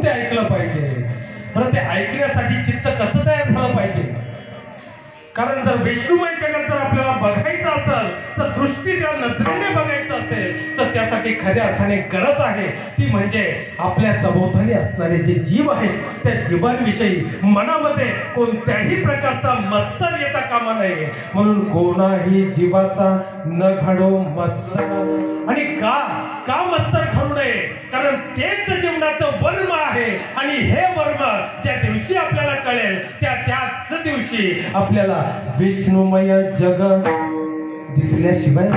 ते ऐकलं पाहिजे. बरं, ते ऐकण्यासाठी चित्त कसं तयार झालं पाहिजे? कारण जर विष्णुमय जगत जर आपल्याला बघायचं असेल, तर दृष्टी त्या नजरेने बघायचं असेल, तर त्यासाठी खऱ्या अर्थाने गरज आहे ती म्हणजे आपल्या सभोवताली असणारे जे जीव आहेत त्या जीवांविषयी मनामध्ये कोणत्याही प्रकारचा मत्सर येता कामा नये. म्हणून कोणाही जीवाचा न घडो मत्सर. आणि का मत्सर घडू नये? कारण तेच जीवनाचं वर्म आहे. आणि हे वर्म ज्या दिवशी आपल्याला कळेल त्याच दिवशी आपल्याला विष्णुमय जग दिसल्याशिवाय.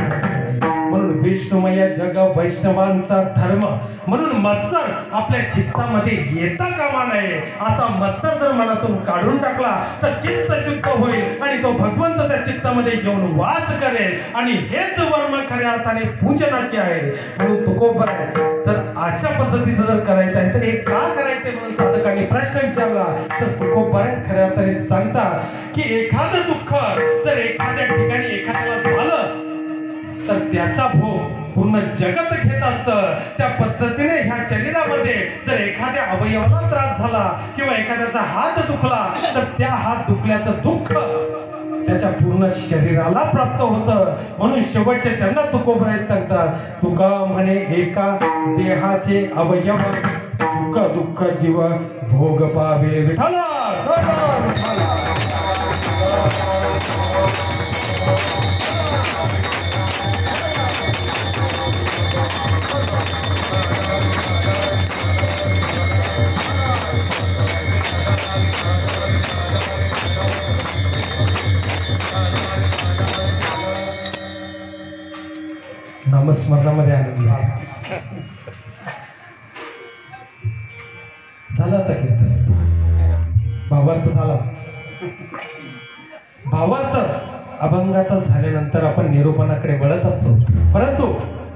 म्हणून विष्णुमय जग वैष्णवांचा धर्म. म्हणून मत्सर आपल्या चित्तामध्ये येता कामा नये. असा मत्सर जर मनातून काढून टाकला तर चित्त शुद्ध होईल आणि तो भगवंत त्या चित्तामध्ये येऊन वास करेल. आणि हेच वर्म खऱ्या अर्थाने पूजनाचे आहे. म्हणून तुकोबर तर अशा पद्धतीचं जर करायचं आहे तर हे का करायचे म्हणून साधकांनी प्रश्न विचारला तर तुकोबर खऱ्या अर्थाने सांगतात की एखादं दुःख जर एखाद्या ठिकाणी एखाद्याला झालं तर त्याचा भोग पूर्ण जगत घेत असतं. त्या पद्धतीने ह्या शरीरामध्ये जर एखाद्या अवयवाला त्रास झाला किंवा एखाद्याचा हात दुखला तर त्या हात दुखल्याचं दुःख त्याच्या पूर्ण शरीराला प्राप्त होतं. म्हणून शेवटच्या चरणात तुकोबराय सांगतात, तुका म्हणे एका देहाचे अवयव सुख दुःख जीव भोग पावे विठाला. नामस्मरणामध्ये आनंद झाला. आता कीर्तन भावार्थ झाला. भावार्थ अभंगाचा झाल्यानंतर आपण निरूपणाकडे वळत असतो. परंतु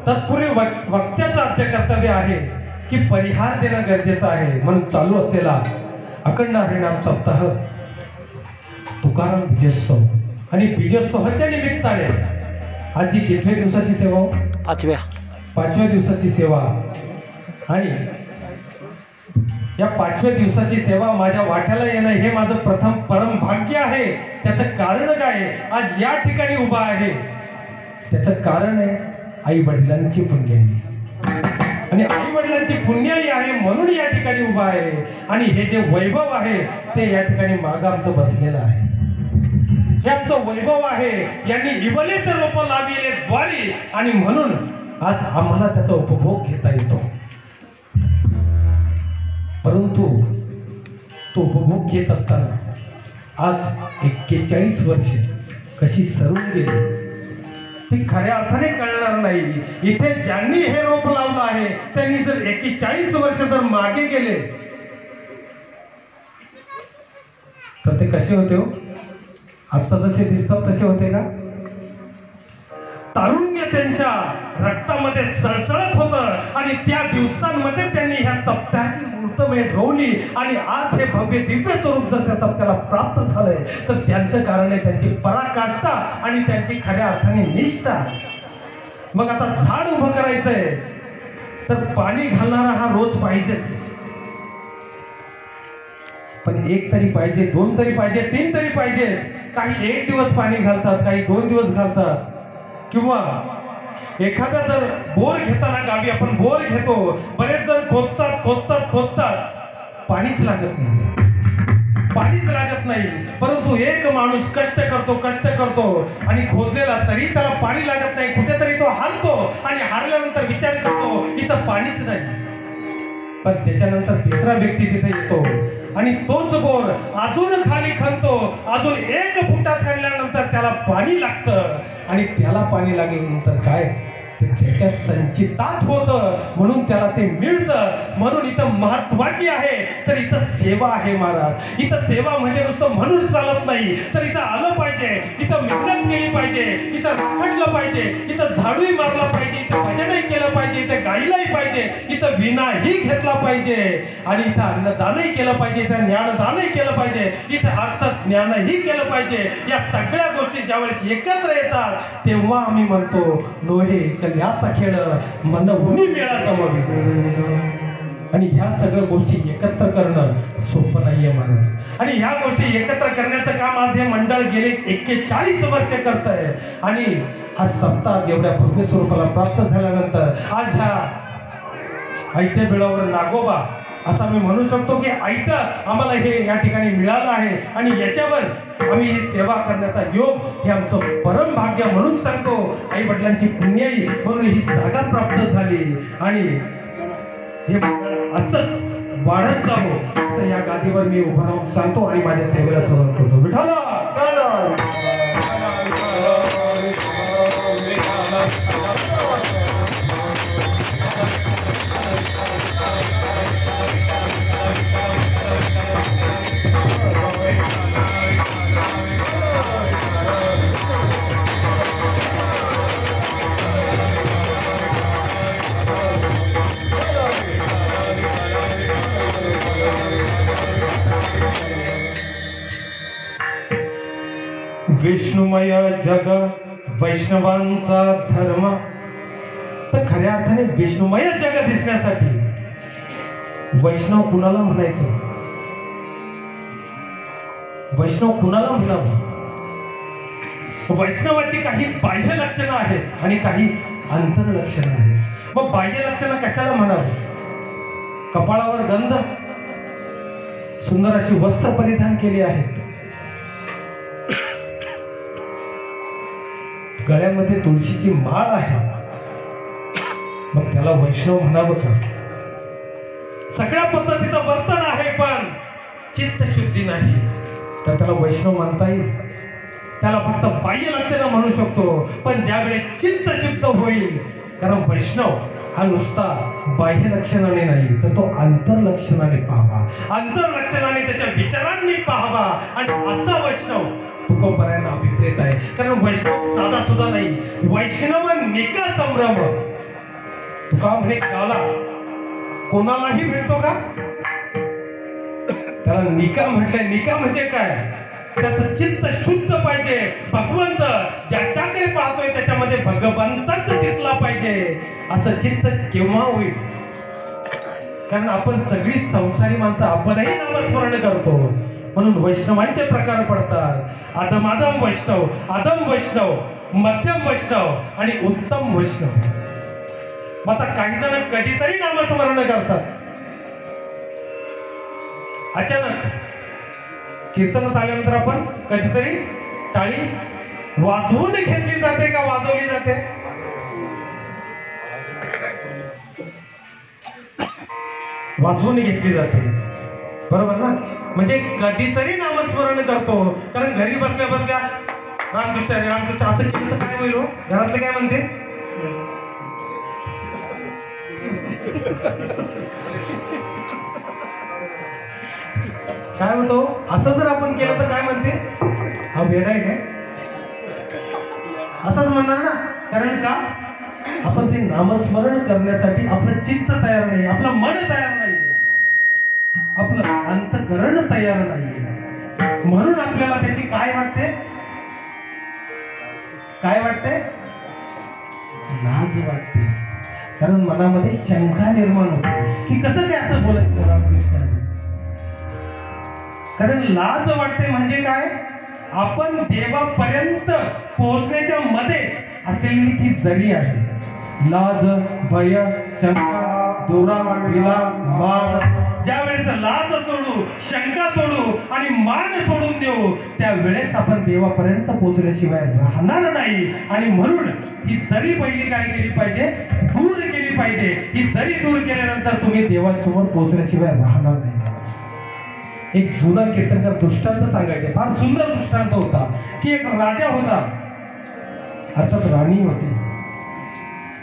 तत्पूर्वी वक्त्याचं आद्य कर्तव्य आहे की परिहार देणं गरजेचं आहे. म्हणून चालू असलेला अखंड हरिनाम सप्ताह तुकाराम बीजोत्सव आणि बीजोत्सवाच्या निमित्ताने आज ही कितव्या दिवसाची सेवा? पाचव्या दिवसाची सेवा. आणि या 5व्या दिवसाची सेवा माझ्या वाट्याला येणं हे माझं प्रथम परम भाग्य आहे. त्याचं कारण काय? आज या ठिकाणी उभा आहे त्याचं कारण आहे आई वडिलांची पुण्याई. आणि आई वडिलांची पुण्याई आहे म्हणून या ठिकाणी उभा आहे. आणि हे जे वैभव आहे ते या ठिकाणी मागं आमचं बसलेलं आहे. हे आमचं वैभव आहे. यांनी इवलेच रोप लाविले द्वारी. आणि म्हणून आज आम्हाला त्याचा उपभोग घेता येतो. परंतु तो उपभोग घेत असताना आज 41 वर्ष कशी सरून गेली ती खऱ्या अर्थाने कळणार नाही. इथे ज्यांनी हे रोप लावलं आहे त्यांनी जर 41 वर्ष जर मागे गेले तर ते कसे होते हो? आता जसे दिसतात तसे होते का? तारुण्य त्यांच्या रक्तामध्ये सळसळत होतं आणि त्या दिवसांमध्ये त्यांनी ह्या सप्ताहाची मूर्तमेढ रोवली. आणि आज हे भव्य दिव्य स्वरूप जर त्या सप्त्याला प्राप्त झालंय तर त्यांचं कारण आहे त्यांची पराकाष्ठा आणि त्यांची खऱ्या अर्थाने निष्ठा. मग आता झाड उभं करायचंय तर पाणी घालणारा हा रोज पाहिजेच. पण 1 तरी पाहिजे, 2 तरी पाहिजे, 3 तरी पाहिजे. काही 1 दिवस पाणी घालतात, काही 2 दिवस घालतात. किंवा एखादा जर बोर घेताना गावी आपण बोर घेतो, बरेच जण खोदतात पाणीच लागत नाही. परंतु एक माणूस कष्ट करतो आणि खोदलेला तरी त्याला पाणी लागत नाही. कुठेतरी तो हारतो आणि हारल्यानंतर विचार करतो इथं पाणीच नाही. पण त्याच्यानंतर तिसरा व्यक्ती तिथे येतो आणि तोच बोर अजून खाली खणतो. अजून 1 फुटा खणल्यानंतर त्याला पाणी लागतं. आणि त्याला पाणी लागल्यानंतर काय त्याच्या संचितात होतं म्हणून त्याला ते मिळतं. म्हणून इथं महत्वाची आहे तर इथं सेवा आहे महाराज. इथं सेवा म्हणजे नुसतं म्हणून चालत नाही तर इथं आलं पाहिजे, इथं मेहनत केली पाहिजे, इथं रखडलं पाहिजे, इथं झाडूही मारला पाहिजे, इथं भजनही केलं पाहिजे, इथं गायलाही पाहिजे, इथं विनाही घेतला पाहिजे आणि इथं अन्नदानही केलं पाहिजे, इथं ज्ञानदानही केलं पाहिजे, इथं अर्थज्ञानही केलं पाहिजे. या सगळ्या गोष्टी ज्यावेळेस एकत्र येतात तेव्हा आम्ही म्हणतो लोहे याचा खेळ मन उनी मेळा जमवी. आणि ह्या सगळ्या गोष्टी एकत्र करणं सोपं नाहीये महाराज. आणि ह्या गोष्टी एकत्र करण्याचं काम आज हे मंडळ गेले 41 वर्ष करत आहे. आणि हा सप्ताह एवढ्या भव्य स्वरूपाला प्राप्त झाल्यानंतर आज ह्या ऐत्या बिळावर नागोबा असा मी म्हणू शकतो की ऐतं आम्हाला हे या ठिकाणी मिळालं आहे. आणि याच्यावर आम्ही ही सेवा करण्याचा योग हे आमचं परम भाग्य म्हणून सांगतो. आई वडिलांची पुण्याई म्हणून ही जागा प्राप्त झाली. आणि हे असंच वाढत जावं असं या गादीवर मी उभं राहून सांगतो आणि माझ्या सेवेला सुरुवात करतो. विठाला विष्णुमय जग वैष्णवांचा धर्म. तर खऱ्या अर्थाने विष्णुमय जग दिसण्यासाठी वैष्णव कुणाला म्हणायचं, वैष्णव कुणाला म्हणावं. वैष्णवाची काही बाह्य लक्षणं आहेत आणि काही अंतर लक्षणं आहेत. मग बाह्य लक्षणं कशाला म्हणावं. कपाळावर गंध, सुंदर अशी वस्त्र परिधान केली आहेत, गळ्यामध्ये तुळशीची माळ आहे, मग त्याला वैष्णव म्हणावं का. सगळ्या पद्धतीचं वर्तन आहे पण चित्तशुद्धी नाही तर त्याला वैष्णव म्हणता येईल. त्याला फक्त बाह्य लक्षणं म्हणू शकतो. पण ज्यावेळेस चित्त शुद्ध होईल, कारण वैष्णव हा नुसता बाह्य लक्षणाने नाही तर तो अंतर लक्षणाने पाहावा, अंतर लक्षणाने त्याच्या विचारांनी पाहावा. आणि असा वैष्णव तुकोबरायांना अभिप्रेत आहे. कारण वैष्णव साधा सुद्धा नाही, वैष्णव निका संभ्रम. तुका म्हणे काला कोणालाही भेटतो का, त्याला निका म्हटलंय. निका म्हणजे काय, त्याचं चित्त शुद्ध पाहिजे. भगवंत ज्याच्याकडे पाहतोय त्याच्यामध्ये भगवंतच दिसला पाहिजे. असं चित्त केव्हा होईल. कारण आपण सगळी संसारी माणसं आपणही नामस्मरण करतो. म्हणून वैष्णवांचे प्रकार पडतात. अधम वैष्णव, अधम वैष्णव, मध्यम वैष्णव आणि उत्तम वैष्णव. आता काही जण कधीतरी नामस्मरण करतात. अचानक कीर्तनात आल्यानंतर आपण कधीतरी टाळी वाजवून घेतली जाते का वाजवली जाते. वाजवून घेतली जाते, बरोबर ना. म्हणजे कधीतरी नामस्मरण करतो. कारण घरी बसल्या बसल्या रामकृष्ण रामकृष्ण असं केलं तर काय होईल. घरातले काय म्हणते, काय म्हणतो. असं जर आपण केलं तर काय म्हणते, हा वेडा आहे काय, असंच म्हणणार ना. कारण का आपण ते नामस्मरण करण्यासाठी आपलं चित्त तयार नाही, आपलं मन तयार नाही, आपलं अंतःकरण तयार नाही. म्हणून आपल्याला त्याची काय वाटते, काय वाटते, लाज वाटते. कारण मनामध्ये शंका निर्माण होते की कसं काय असं बोलायचं रामकृष्ण. कारण लाज वाटते म्हणजे काय, आपण देवापर्यंत पोहोचण्याच्या मध्ये असलेली ती दरी आहे. लाज, भय, शंका, दोरा, विला, मान. ज्यावेळेस लाज सोडू, शंका सोडू आणि मान सोडून देऊ त्यावेळेस आपण देवापर्यंत पोहोचल्याशिवाय राहणार नाही. आणि म्हणून ही दरी पहिली काय केली पाहिजे, दूर केली पाहिजे. ही दरी दूर केल्यानंतर तुम्ही देवासमोर पोहोचल्याशिवाय राहणार नाही. एक जुना कीर्तनकार दृष्टांत सांगायचे, फार सुंदर दृष्टांत होता की एक राजा होता, अर्थात राणी होती.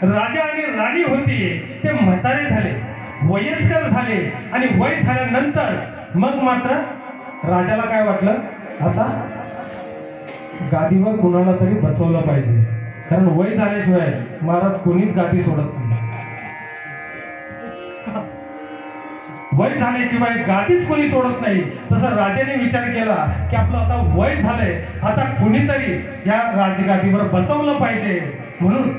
राजा आणि राणी होती, ते म्हातारे झाले, वयस्कर झाले. आणि वय झाल्यानंतर मग मात्र राजाला काय वाटलं, आता गादीवर कुणाला तरी बसवलं पाहिजे. कारण वय झाल्याशिवाय महाराज कोणीच गादी सोडत नाही. वय झाल्याशिवाय गादीच कोणी सोडत नाही. तसं राजाने विचार केला की आपलं आता वय झालंय, आता कुणीतरी या राजगादीवर बसवलं पाहिजे. म्हणून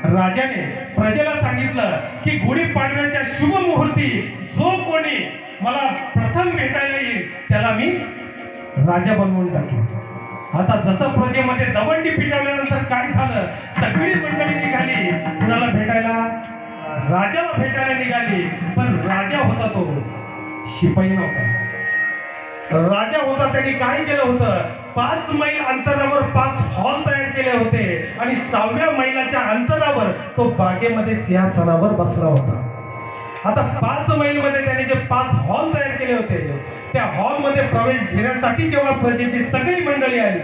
राजाने प्रजेला सांगितलं की गुढीपाडव्याच्या शुभ मुहूर्ती जो कोणी मला प्रथम भेटायला येईल त्याला मी राजा बनवून टाकेन. आता जसं प्रजेमध्ये दवंडी पिटवल्यानंतर काय झालं, सगळी मंडळी निघाली कुणाला भेटायला, राजाला भेटायला निघाली. पण राजा होता तो शिपाई नव्हता. राजा होता, त्यांनी काय केलं होतं, 5 मैल अंतरावर 5 हॉल तयार केले होते आणि 6व्या मैलाच्या अंतरावर तो बागेमध्ये सिंहासनावर बसला होता. आता 5 मैल मध्ये त्याने जे 5 हॉल तयार केले होते त्या हॉल मध्ये प्रवेश घेण्यासाठी जेव्हा प्रजेची सगळी मंडळी आली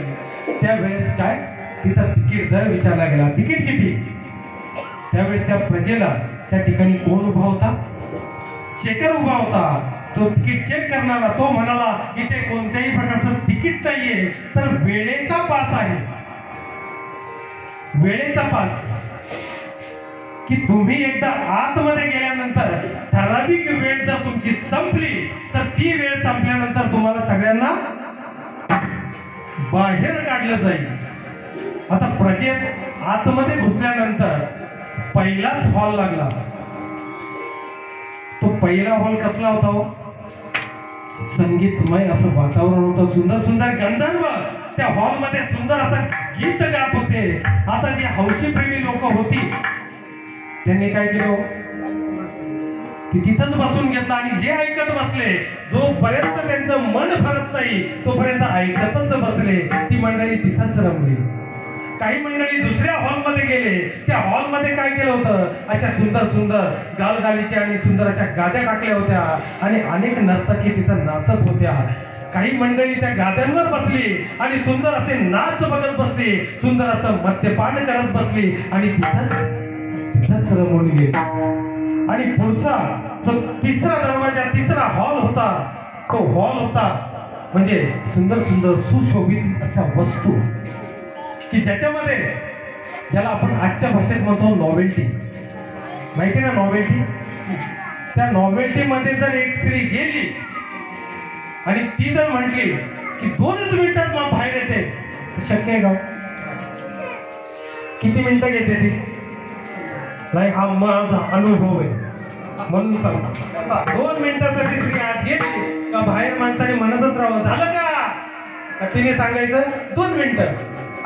त्यावेळेस काय तिथं तिकीट दर विचारला गेला, तिकीट किती. त्यावेळेस त्या प्रजेला त्या ठिकाणी कोण उभा होता, चेकर उभा होता. तो तिकीट चेक करणारा तो म्हणाला इथे कोणत्याही प्रकारचं तिकीट नाहीये, तर वेळेचा पास आहे, वेळेचा पास. की तुम्ही एकदा आतमध्ये गेल्यानंतर ठराविक वेळ जर तुमची संपली तर ती वेळ संपल्यानंतर तुम्हाला सगळ्यांना बाहेर काढलं जाईल. आता प्रजेत आतमध्ये घुसल्यानंतर पहिलाच हॉल लागला. तो पहिला हॉल कसला होता हो, संगीतमय असं वातावरण होतं, सुंदर सुंदर गंधर्व त्या हॉलमध्ये सुंदर असं गीत गात होते. आता जी हौशीप्रेमी लोक होती त्यांनी काय केलं, ती तिथंच बसून घेतलं आणि जे ऐकत बसले, जोपर्यंत त्यांचं मन भरत नाही तोपर्यंत ऐकतच बसले. ती मंडळी तिथंच रमली. काही मंडळी दुसऱ्या हॉलमध्ये गेले. त्या हॉलमध्ये काय केलं होतं, अशा सुंदर सुंदर गालगालीच्या आणि सुंदर अशा गाद्या टाकल्या होत्या आणि अनेक नर्तकी तिथं नाचत होत्या. काही मंडळी त्या गाद्यांवर बसली आणि सुंदर असे नाच बघत बसली, सुंदर असं मद्यपान करत बसली आणि तिथंच रमून गेली. आणि पुढचा जो तिसरा दरवाजा, तिसरा हॉल होता, तो हॉल होता म्हणजे सुंदर सुंदर सुशोभित अशा वस्तू की ज्याच्यामध्ये, ज्याला आपण आजच्या भाषेत म्हणतो नॉवेल्टी, माहिती ना नॉवेल्टी. त्या नॉवेल्टी मध्ये जर एक स्त्री गेली आणि ती जर म्हटली की 2च मिनिटात मग बाहेर येते, शक्य आहे का? किती मिनिटं घेते ती? नाही, हा माझा अनुभव आहे म्हणून सांगतो. 2 मिनिटासाठी स्त्री आत गेली का बाहेर माणसाने म्हणतच राहावं झालं का, तिने सांगायचं 2 मिनिटं.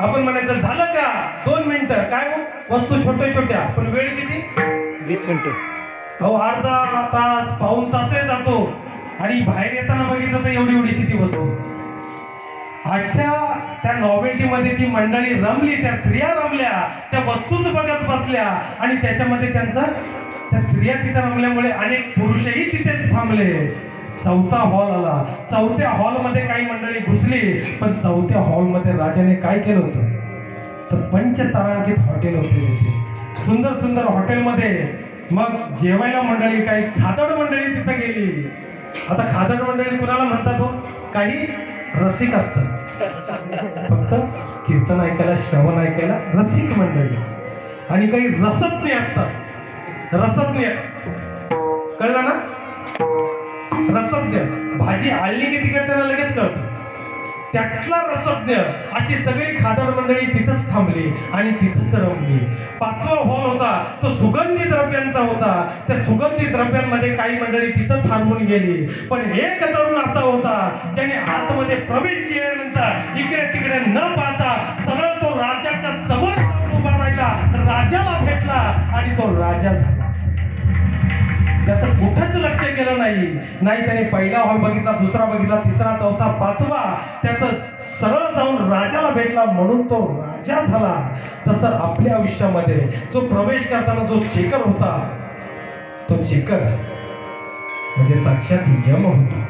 आपण म्हणायचं झालं का, 2 मिनिटं. काय वस्तू छोट्या छोट्या, पण वेळ किती, 20 मिनिटं. अहो अर्धा तास पाऊण तासही जातो आणि बाहेर येताना बघितलं तर एवढी एवढीची ती वस्तू. अशा त्या नॉवेल्टी मध्ये ती मंडळी रमली, त्या स्त्रिया रमल्या, त्या वस्तूच बघत बसल्या आणि त्याच्यामध्ये त्यांचा, त्या स्त्रिया तिथे रमल्यामुळे अनेक पुरुषही तिथेच थांबले. 4था हॉल आला. 4थ्या हॉलमध्ये काही मंडळी घुसली, पण 4थ्या हॉलमध्ये राजाने काय केलं होतं, तर 5 तारांकित हॉटेल होते तिथे, सुंदर सुंदर हॉटेलमध्ये. मग जेवायला मंडळी, काही खादड मंडळी तिथे गेली. आता खादड मंडळी कुणाला म्हणतात हो, काही रसिक असतात, फक्त कीर्तन ऐकायला, श्रवण ऐकायला रसिक मंडळी, आणि काही रसज्ञ असतात. रसज्ञ कळलं ना, रसज्ञ भाजी आळली की तिकडे त्यांना लगेच कळतं, त्यातला रसज्ञ. अशी सगळी खादड मंडळी तिथंच थांबली आणि तिथंच रमली. 5वा हॉल होता तो सुगंधी द्रव्यांचा होता. त्या सुगंधी द्रव्यांमध्ये काही मंडळी तिथंच थांबून गेली. पण एक तरुण असा होता ज्याने आतमध्ये प्रवेश केल्यानंतर इकडे तिकडे न पाहता सरळ तो राजाच्या समोर उभा राहिला, राजाला भेटला आणि तो राजा झाला. त्याचं कुठंच लक्ष गेलं नाही. त्याने पहिला हॉल बघितला, दुसरा बघितला, तिसरा, चौथा, 5वा, त्याचं सरळ जाऊन राजाला भेटला म्हणून तो राजा झाला. तसं आपल्या आयुष्यामध्ये जो प्रवेश करताना जो चेकर होता, तो चेकर म्हणजे साक्षात यम होता.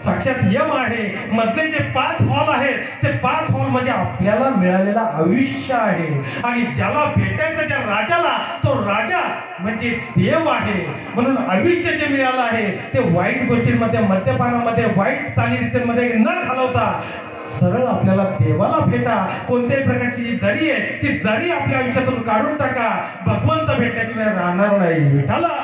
साक्षात यम आहे. मधले जे 5 हॉल आहेत ते 5 हॉल म्हणजे आपल्याला मिळालेलं आयुष्य आहे. आणि ज्याला भेटायचं त्या राजाला, तो राजा म्हणजे देव आहे. म्हणून आयुष्य जे मिळालं आहे ते वाईट गोष्टींमध्ये, मद्यपानामध्ये, वाईट चालीरीतींमध्ये न घालवता सरळ आपल्याला देवाला भेटा. कोणत्याही प्रकारची जी दरी आहे ती दरी आपल्या आयुष्यातून काढून टाका. भगवंत भेटल्याशिवाय राहणार नाही. चला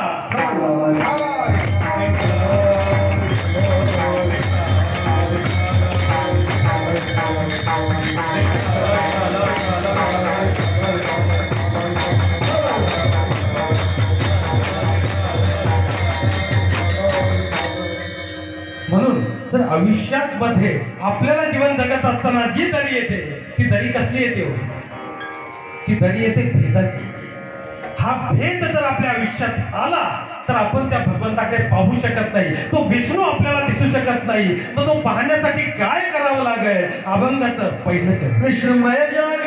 म्हणून जर आयुष्यात मध्ये आपल्याला जीवन जगत असताना जी दरी येते ती दरी कसली येते हो? ती दरी येते भेदाची. हा भेद जर आपल्या आयुष्यात आला तर आपण त्या भगवंताकडे पाहू शकत नाही. तो विष्णू आपल्याला दिसू शकत नाही. तर तो पाहण्यासाठी काय करावं लागेल? अभंगाचं पहिलं चरण. विष्णुमय जग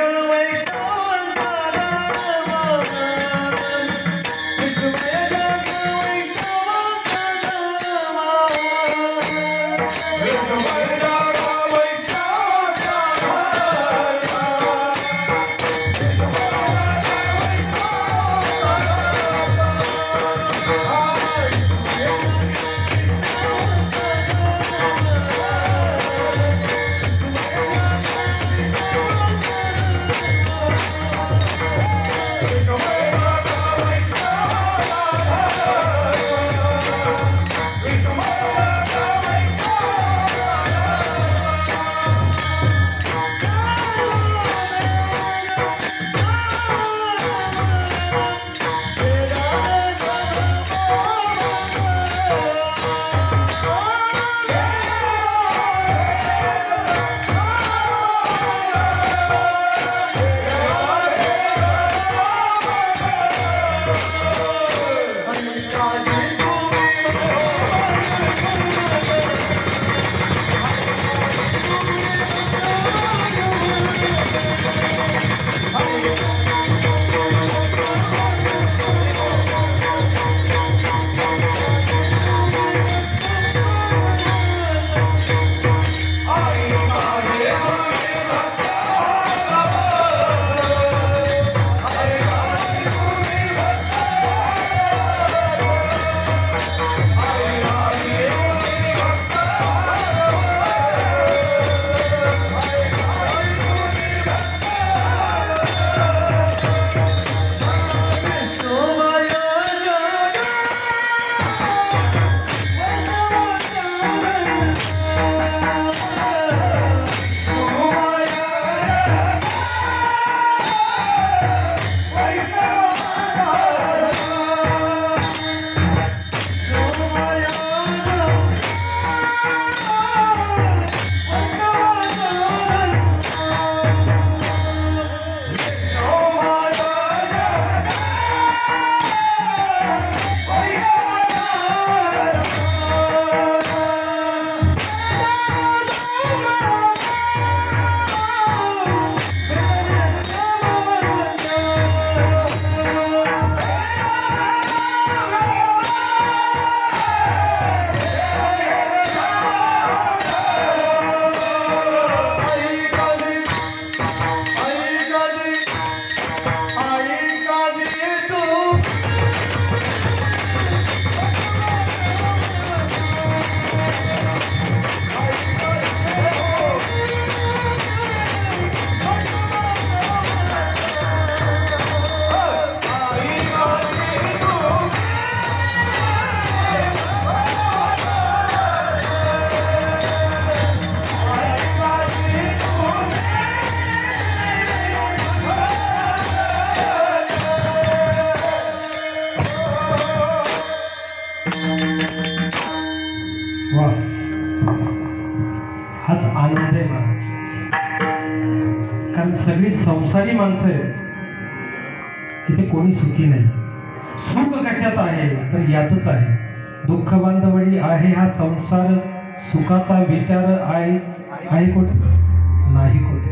हाच आनंद आहे महाराज. कारण सगळी संसारी माणसं आहेत, तिथे कोणी सुखी नाही. सुख कशात आहे तर यातच आहे. दुःख बांधवडी आहे हा संसार, सुखाचा विचार आहे कुठे नाही कुठे.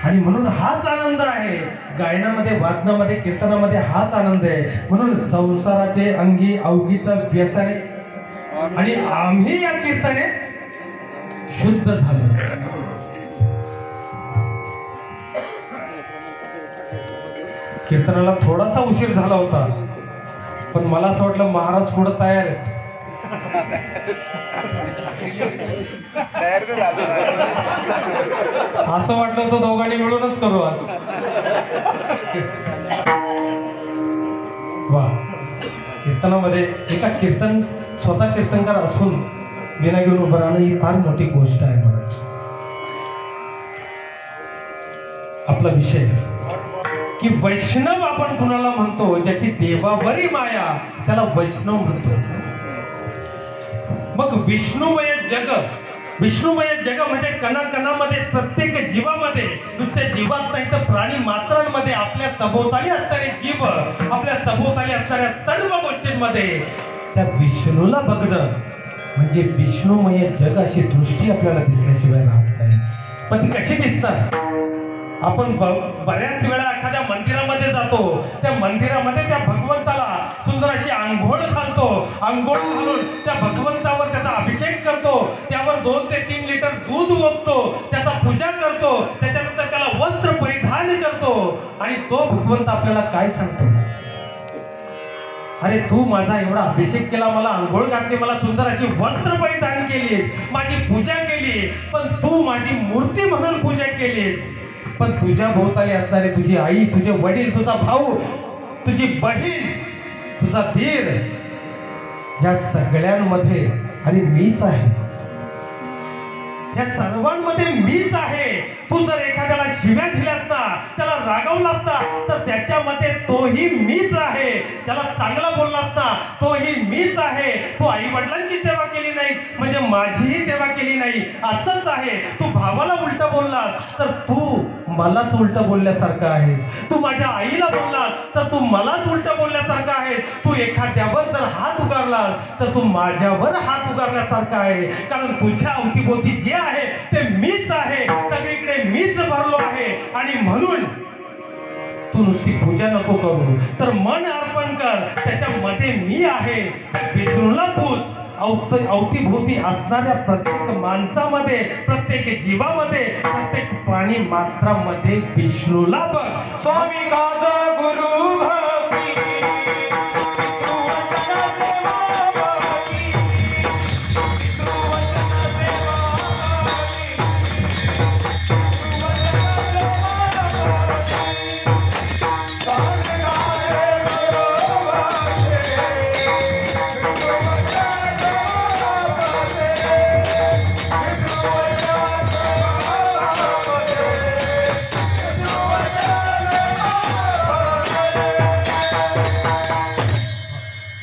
आणि म्हणून हाच आनंद आहे. गायनामध्ये, वादनामध्ये, कीर्तनामध्ये हाच आनंद आहे. म्हणून संसाराचे अंगी अवघीचा व्यसन आणि आम्ही या कीर्तने शुद्ध झालो. कीर्तनाला थोडासा उशीर झाला होता, पण मला असं वाटलं महाराज पुढे तयार आहेत. असं वाटलं होतं दोघांनी मिळूनच करू आज. वा, कीर्तनामध्ये एका कीर्तन स्वतः कीर्तनकार असून विना घेऊन उभं राहणं ही फार मोठी गोष्ट आहे महाराज. आपला विषय की वैष्णव आपण कुणाला म्हणतो, ज्याची देवावरी माया त्याला वैष्णव म्हणतो. मग विष्णुमय जग म्हणजे कणाकणामध्ये, प्रत्येक जीवामध्ये, नुसत्या जीवात नाही तर प्राणी मात्रांमध्ये, आपल्या सभोवताली असणारे जीव, आपल्या सभोवताली असणाऱ्या सर्व गोष्टींमध्ये त्या विष्णूला बघणं म्हणजे विष्णुमय जग अशी दृष्टी आपल्याला दिसल्याशिवाय राहत नाही. पण ती कशी दिसणार? आपण बऱ्याच वेळा एखाद्या मंदिरामध्ये जातो, त्या मंदिरामध्ये त्या भगवंताला सुंदर अशी आंघोळ घालतो, आंघोळ घालून त्या भगवंतावर त्याचा अभिषेक करतो, त्यावर 2 ते 3 लिटर दूध ओततो, त्याचा पूजा करतो, त्याच्यानंतर त्याला वस्त्र परिधान करतो आणि तो भगवंत आपल्याला काय सांगतो? अरे तू माझा एवढा अभिषेक केला, मला आंघोळ घातली, मला सुंदर अशी वस्त्र परिधान केली, माझी पूजा केली, पण तू माझी मूर्ती म्हणून पूजा केलीस, पण तुझ्या भोवताली असणारे तुझी आई, तुझे वडील, तुझा भाऊ, तुझी बहीण, तुझा धीर, या सगळ्यांमध्ये अरे मीच आहे, या सर्वांमध्ये मीच आहे. तू जर एखाद्याला शिव्या दिल्यास ना, त्याला रागवलास ना, तर त्याच्यामध्ये तोही मीच आहे. त्याला चांगला बोललास ना, तोही मीच आहे. तू आई वडिलांची सेवा केली नाही म्हणजे माझीही सेवा केली नाही असंच आहे. तू भावाला उलट बोललास तर तू मलाच उलट बोलल्यासारखं आहेस. तू माझ्या आईला बोललास तर तू मलाच उलट बोलल्यासारखं आहेस. तू एखाद्यावर जर हात उगारलास तर तू माझ्यावर हात उगारल्यासारखा आहे. कारण तुझ्या अवतीभोवती जे आहे ते मीच आहे, सगळीकडे मीच भरलो आहे. आणि म्हणून तू नुसती पूजा नको करू, तर मन अर्पण कर, त्याच्यामध्ये मी आहे. त्या विष्णूला पूज. अवतीभोवती असणाऱ्या प्रत्येक माणसामध्ये, प्रत्येक जीवामध्ये, प्रत्येक प्राणी मात्रामध्ये विष्णूला बघ. स्वामी गाजा गुरु भक्ती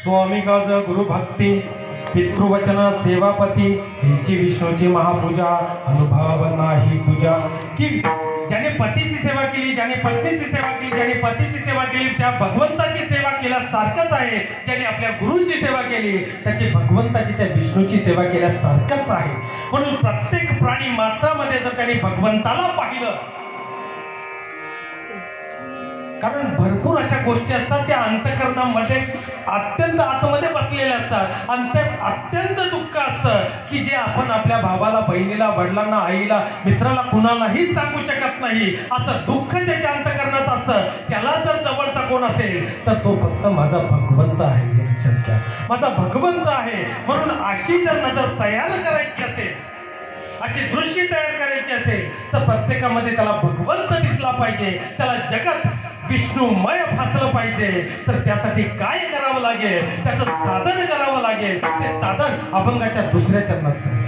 स्वामी गाज गुरु भक्ती पितृवचन सेवापती यांची विष्णूची महापूजा अनुभव नाही तुझ्या. की ज्याने पतीची सेवा केली, ज्याने पत्नीची सेवा केली, ज्याने पतीची सेवा केली त्या भगवंताची सेवा केल्यासारखंच आहे. ज्याने आपल्या गुरूंची सेवा केली त्याची भगवंताची, त्या विष्णूची सेवा केल्यासारखंच आहे. म्हणून प्रत्येक प्राणी मात्रामध्ये जर त्याने भगवंताला पाहिलं, कारण भरपूर अशा गोष्टी असतात त्या अंतःकरणामध्ये अत्यंत आतमध्ये बसलेल्या असतात. अत्यंत दुःख असतं की जे आपण आपल्या भावाला, बहिणीला, वडिलांना, आईला, मित्राला कुणालाही सांगू शकत नाही. असं दुःख ज्याच्या अंतःकरणात असतं त्याला जर जवळचा कोण असेल तर तो फक्त माझा भगवंत आहे. लक्षात घ्या, माझा भगवंत आहे. म्हणून अशी जर नजर तयार करायची असेल, अशी दृष्टी तयार करायची असेल तर प्रत्येकामध्ये त्याला भगवंत दिसला पाहिजे, त्याला जगत विष्णुमय भासलं पाहिजे. तर त्यासाठी काय करावं लागेल? त्याचं साधन करावं लागेल. ते साधन अभंगाच्या 2ऱ्या चरणात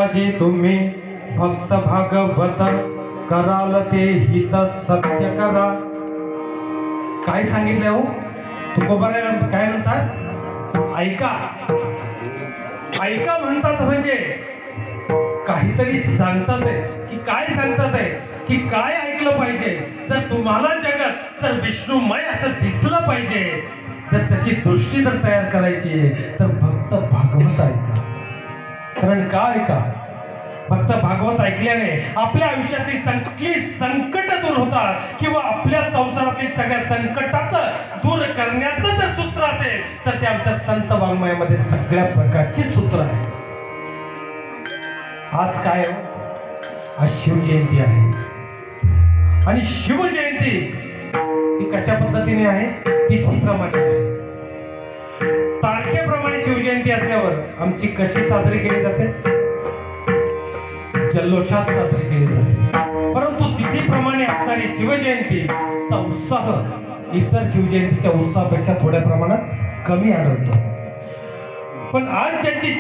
माझे तुम्ही भक्त भागवत कराल ते हित सत्य करा. काय सांगितलंय हो तुकोबाराय? काय म्हणतात? ऐका. ऐका म्हणतात म्हणजे काहीतरी सांगतात आहे की काय सांगतात आहे की काय ऐकलं पाहिजे. जर तुम्हाला जगत जर विष्णुमय असं दिसलं पाहिजे, जर तशी दृष्टी जर तयार करायची आहे तर फक्त भागवत ऐका. कारण का ऐका? फक्त भागवत ऐकल्याने आपल्या आयुष्यातली सगळी संकट दूर होतात किंवा आपल्या संसारातील सगळ्या संकटाचं दूर करण्याचं जर सूत्र असेल तर ते आमच्या संत वाङ्मयामध्ये सगळ्या प्रकारची सूत्र आहे. आज काय? आज शिवजयंती आहे आणि शिवजयंती ही कशा पद्धतीने आहे? तिथीप्रमाणे आहे. तारखेप्रमाणे शिवजयंती असल्यावर आमची कशी साजरी केली जाते? जल्लोषात साजरी केली जाते. परंतु तिथीप्रमाणे असणारी शिवजयंतीचा उत्साह इतर शिवजयंतीच्या उत्साहापेक्षा थोड्या प्रमाणात कमी आढळतो. पण आज ज्यांची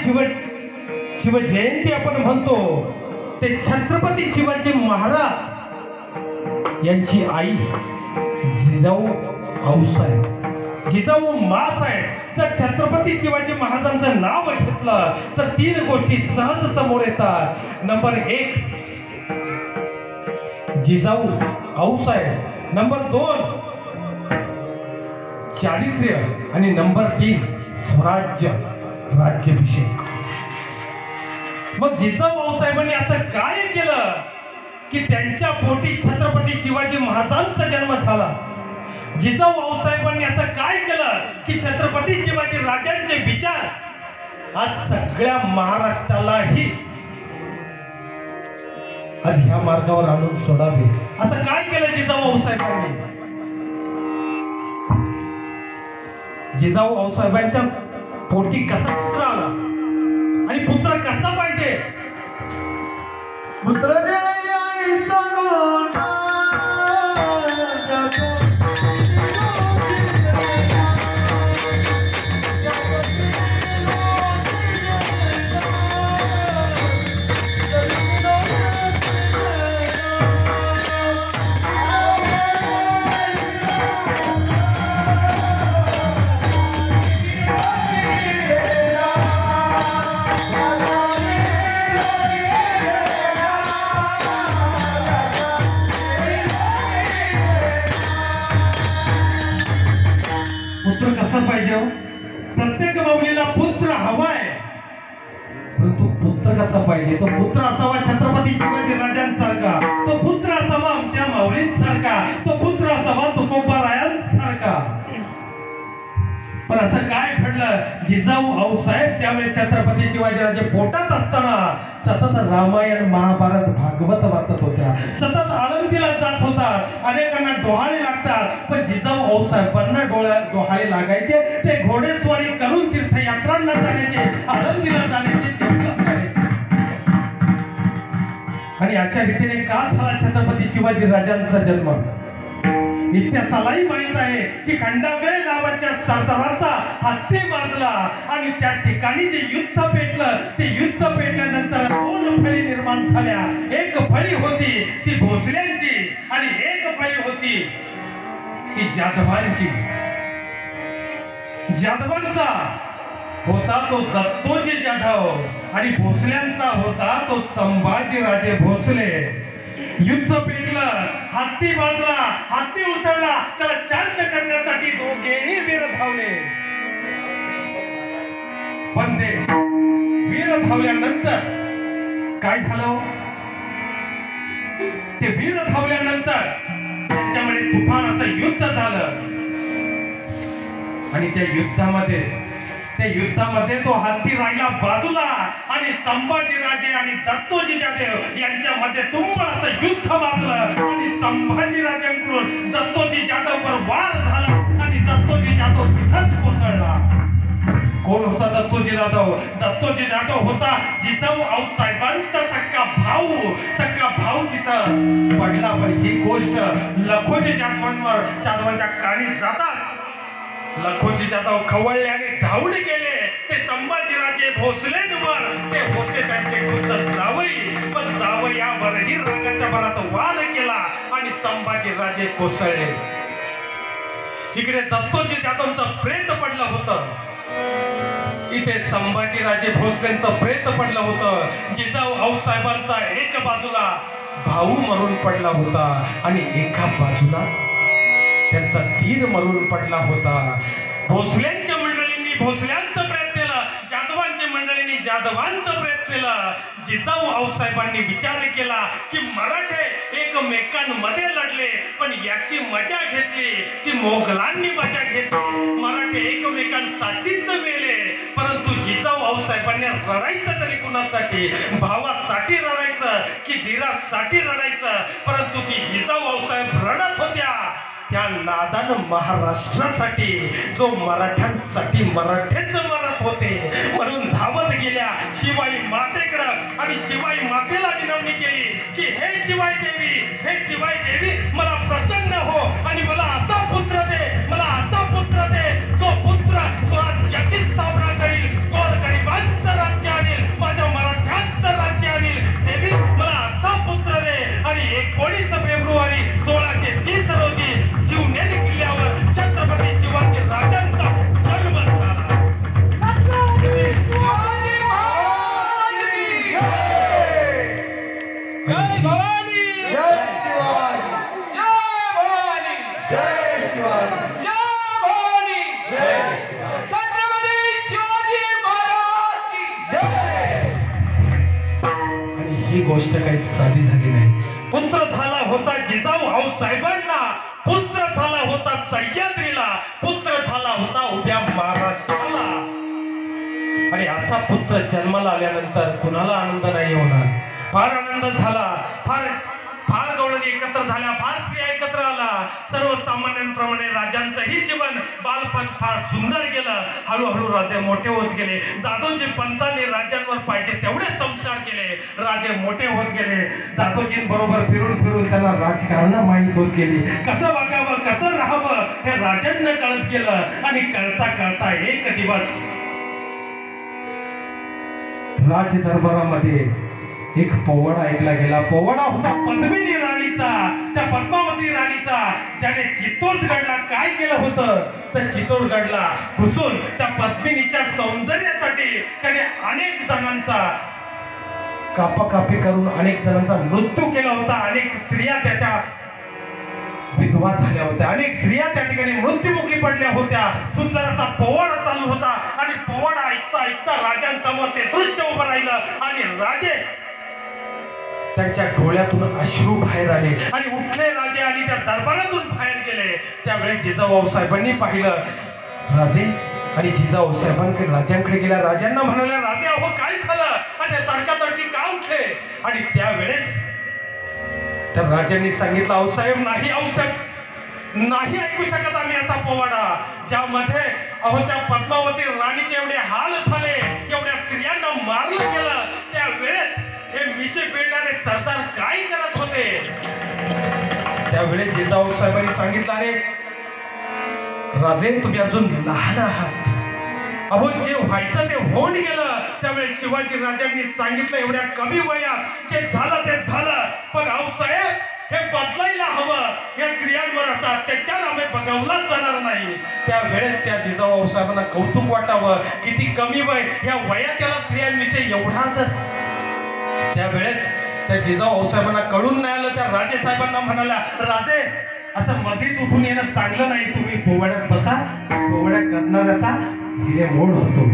शिवजयंती आपण म्हणतो ते छत्रपती शिवाजी महाराज यांची आई जिजाऊ आऊसाहेब, जिजाऊ माँसाहेब. जर छत्रपती शिवाजी महाराजांचं नाव घेतलं तर 3 गोष्टी सहज समोर येतात. नंबर 1 जिजाऊ आऊसाहेब, नंबर 2 चारित्र्य आणि नंबर 3 स्वराज्य, राज्याभिषेक. मग जिजाऊ आऊसाहेबांनी असं काय केलं की त्यांच्या पोटी छत्रपती शिवाजी महाराजांचा जन्म झाला? जिजाऊ आऊसाहेबांनी असं काय केलं की छत्रपती शिवाजी राजांचे विचार आज सगळ्या महाराष्ट्रालाही आज ह्या मार्गावर आणून सोडावे? असं काय केलं जिजाऊ आऊसाहेबांनी? जिजाऊ आऊसाहेबांच्या पोटी कसा पुत्र आला आणि पुत्र कसा पाहिजे? पुत्र पाहिजे. प्रत्येक माऊलीला पुत्र हवाय, परंतु पुत्र कसा पाहिजे? तो पुत्र असावा छत्रपती शिवाजी राजांसारखा, तो पुत्र असावा आमच्या माऊलींसारखा, तो पुत्र असावा तुकोबारायांसारखा. पण असं काय घडलं? जिजाऊ आऊसाहेब त्यावेळेस छत्रपती शिवाजीराजे पोटात असताना सतत रामायण महाभारत भागवत वाचत होत्या, सतत आळंदीला जात होतात. अनेकांना डोहाळे लागतात, पण जिजाऊ आऊसाहेबांना डोहाळे लागायचे ते घोडेस्वारी करून तीर्थयात्रांना जाण्याचे, आळंदीला जाण्याचे, तिकडे जाण्याचे. आणि अशा रीतीने का झाला छत्रपती शिवाजी राजांचा जन्म? इतिहासालाही माहित आहे की खंडागळे नावाच्या सरदाराचा हत्ती माजला आणि त्या ठिकाणी जे युद्ध पेटलं, ते युद्ध पेटल्यानंतर 2 फळी निर्माण झाल्या. एक फळी होती ती भोसल्यांची आणि एक फळी होती ती जाधवांची. जाधवांचा होता तो दत्तोजी जाधव आणि भोसल्यांचा होता तो संभाजीराजे भोसले. युद्ध पेटलं, हत्ती बाजला, हत्ती उसळला, त्याला शांत करण्यासाठी दोघेही वीर धावले. पण ते वीर धावल्यानंतर काय झालं? ते वीर धावल्यानंतर त्यांच्यामध्ये तुफान असं युद्ध झालं आणि त्या युद्धामध्ये तो हत्ती राहिला बाजूला आणि संभाजीराजे आणि दत्तोजी जाधव यांच्यामध्ये तुंबळ असं युद्ध माजलं आणि संभाजीराजांकडून दत्तोजी जाधववर वार झाला आणि दत्तोजी जाधव तिथंच कोसळला. कोण होता दत्तोजी जाधव? दत्तोजी जाधव होता जिजाऊ आऊसाहेबांचा सक्का भाऊ तिथं पडला. पण ही गोष्ट लखोजी जाधवांच्या कानी जातात लखोजी जाधव खवळले आणि धावले गेले. ते संभाजीराजे भोसलेंवर ते होते त्यांचे खुद्द जावई, पण जावयावरही रागाच्या भरात वार केला आणि संभाजीराजे कोसळले. इकडे दत्तोजी जाधवचं प्रेत पडलं होतं, इथे संभाजीराजे भोसलेंचं प्रेत पडलं होतं. जिजाऊ आऊसाहेबांचा एक बाजूला भाऊ मरून पडला होता आणि एका बाजूला त्यांचा धीर मरून पडला होता. भोसल्यांच्या मंडळींनी भोसल्यांचं प्रयत्न केलं, जाधवांच्या मंडळींनी जाधवांचं प्रयत्न केलं. जिजाऊ आऊसाहेबांनी विचार केला की मराठे एकमेकांमध्ये लढले, पण याची मजा घेतली ती मोगलांनी मजा घेतली. मराठे एकमेकांसाठीच मेले, परंतु जिजाऊ आऊसाहेबांनी रडायचं तरी कुणासाठी? भावासाठी रडायचं की धीरासाठी रडायचं? परंतु ती जिजाऊ आऊसाहेब रडत होत्या त्या नादानं महाराष्ट्रासाठी, जो मराठ्यांसाठी मराठेच मरत होते. म्हणून धावत गेल्या शिवाई मातेकडं आणि शिवाई मातेला विनवणी केली की हे शिवाई देवी, हे शिवाई देवी, मला प्रसन्न हो आणि मला असा पुत्र दे, मला असा पुत्र दे जो पुत्र स्वराज्याची स्थापना करील, गोरगरिबांचं राज्य आणील, माझ्या मराठ्यांचं राज्य आणील. देवी मला असा पुत्र दे. आणि 19 फेब्रुवारी 1630 रोजी शिवनेरी किल्ल्यावर छत्रपती शिवाजी राजांचा जन्म झाला. जय भवानी, जय शिवाजी, जय भवानी, जय शिवाजी, जय भवानी, जय शिवाजी, छत्रपती शिवाजी महाराज की जय. आणि ही गोष्ट काही साधी झाली नाही. पुत्र झाला होता जिजाऊ आऊसाहेबांना, पुत्र झाला होता सह्याद्रीला, पुत्र झाला होता उभ्या महाराष्ट्राला. आणि असा पुत्र जन्माला आल्यानंतर कुणाला आनंद नाही होणार? फार आनंद झाला, फार फार गवळणी एकत्र झाल्या, फार स्त्रिया एकत्र आला. सर्वसामान्यांप्रमाणे राजांचंही जीवन बालपण फार सुंदर गेलं. हळूहळू राजे मोठे होत गेले. दादोजी पंतांनी राज्यांवर पाहिजे तेवढे संस्कार केले. राजे मोठे होत गेले. दादोजींबरोबर फिरून फिरून त्यांना राजकारण माहीत होत गेली. कसं वागावं, कसं राहावं हे राजांना कळत गेलं. आणि कळता कळता एक दिवस राजदरबारामध्ये एक पोवाडा ऐकला गेला. पोवाडा होता पद्मिनी राणीचा, त्या पद्मावती राणीचा, ज्याने चित्तोडगडला काय केलं होतं तर चित्तोडगडला घुसून त्या पद्मिनीच्या सौंदर्यासाठी त्याने अनेक जणांचा कापाकापी करून अनेक जणांचा मृत्यू केला होता. अनेक स्त्रिया त्याच्या विधवा झाल्या होत्या, अनेक स्त्रिया त्या ठिकाणी मृत्युमुखी पडल्या होत्या. सुंदर असा पोवाडा चालू होता आणि पोवाडा ऐकता ऐकता राजांसमोर ते दृश्य उभं राहिलं आणि राजे त्यांच्या डोळ्यातून अश्रू बाहेर आले आणि उठले राजे आणि त्या दरबारातून बाहेर गेले. त्यावेळेस जिजाऊ आऊसाहेबांनी पाहिलं राजे आणि जिजाऊ साहेबांकडे राजांकडे गेल्या. राजांना म्हणाल्या, राजे अहो काय झालं? आणि तडकातडकी का उठले? आणि त्यावेळेस त्या राजांनी सांगितलं, आऊसाहेब नाही, आऊसाहेब नाही ऐकू शकत आम्ही असा पोवाडा ज्यामध्ये अहो त्या पद्मावती राणीचे एवढे हाल झाले, एवढ्या स्त्रियांना मारलं गेलं. त्यावेळेस हे मिशे पेडणारे सरदार काय करत होते? त्यावेळेस जिजाऊ साहेबांनी सांगितलं, अरे राजे तुम्ही अजून लहान आहात. अहो जे व्हायचं ते होऊन गेलं. त्यावेळेस शिवाजी राजांनी सांगितलं, एवढ्या कमी वयात जे झालं ते झालं, पण आऊसाहेब हे बदलायला हवं. या स्त्रियांवर असा अत्याचार आम्ही बघवलाच जाणार नाही. त्यावेळेस त्या जिजाऊ आऊसाहेबांना कौतुक वाटावं, किती कमी वय, या वयात त्याला स्त्रियांविषयी एवढा आदर. त्यावेळेस त्या जिजाऊ आऊसाहेबांना कळून नाही आलं. त्या राजे साहेबांना म्हणाल्या, राजे असं मध्येच उठून येणं चांगलं नाही, तुम्ही पोवाड्यात बसा, पोवाड्यात करणाऱ्याचा हिरे मोड होतो.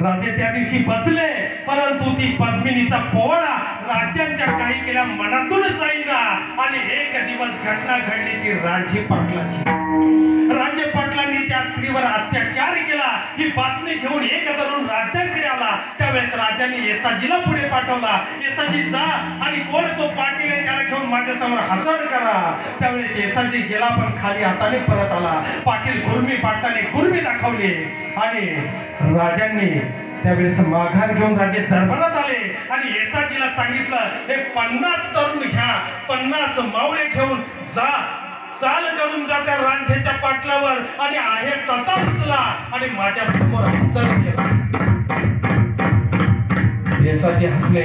राजे त्या दिवशी बसले, परंतु ती पद्मिनीचा पोवाडा राज्यांच्या काही केल्या मनातूनच जाईना. आणि एक दिवस घटना घडली ती राजे पाटलाची. राजे पाटलांनी त्या स्त्रीवर अत्याचार केला. ही बातमी घेऊन एक तरुण राज्यांकडे आला. त्यावेळेस राजांनी येसाजीला पुढे पाठवला. येसाजी जा आणि कोण तो पाटील आहे त्याला घेऊन माझ्यासमोर हजर करा. त्यावेळेस येसाजी गेला, पण खाली हाताने परत आला. पाटील गुरमी पाटलाने गुरमी दाखवली आणि राजांनी त्यावेळेस माघार घेऊन राजे दरबारात आले आणि येसाजीला सांगितलं, हे 50 तरुण घ्या, 50 मावळे घेऊन जा चाल करून जात्या रांझेच्या पाटलावर आणि आहे तसा उचला आणि माझ्या समोर हजर केला. येसाचे हसले,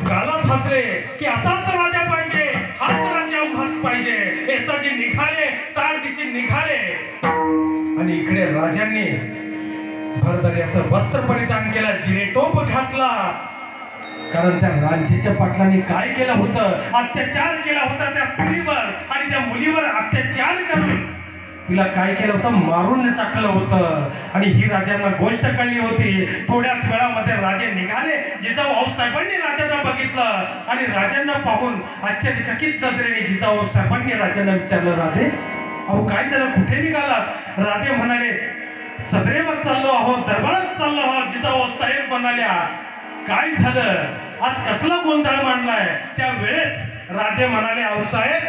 गालात हसले की असाच राजा पाहिजे, हाच राजा उभाच पाहिजे. येसाचे निघाले, तार दिशी निघाले आणि इकडे राजांनी भरदरी असं वस्त्र परिधान केलं, जिरेटोप घातला. कारण त्या रांझेच्या पाटलांनी काय केलं होतं? अत्याचार केला होता त्या स्त्रीवर आणि त्या मुलीवर अत्याचार करून तिला काय केलं होतं? मारून टाकलं होतं. आणि ही राजांना गोष्ट कळली होती. थोड्याच वेळामध्ये राजे निघाले. जिजाऊ साहेबांनी राजांना बघितलं आणि राजांना पाहून आश्चर्यचकित नजरेने जिजाऊ साहेबांनी राजांना विचारलं, राजे अहो काय झालं, कुठे निघालात? राजे म्हणाले, सदरेवर चाललो आहोत, दरबारात चाललो आहोत. जिजाऊ साहेब म्हणाल्या, काय झालं? आज कसला गोंधळ मांडलाय? त्यावेळेस राजे म्हणाले, आऊसाहेब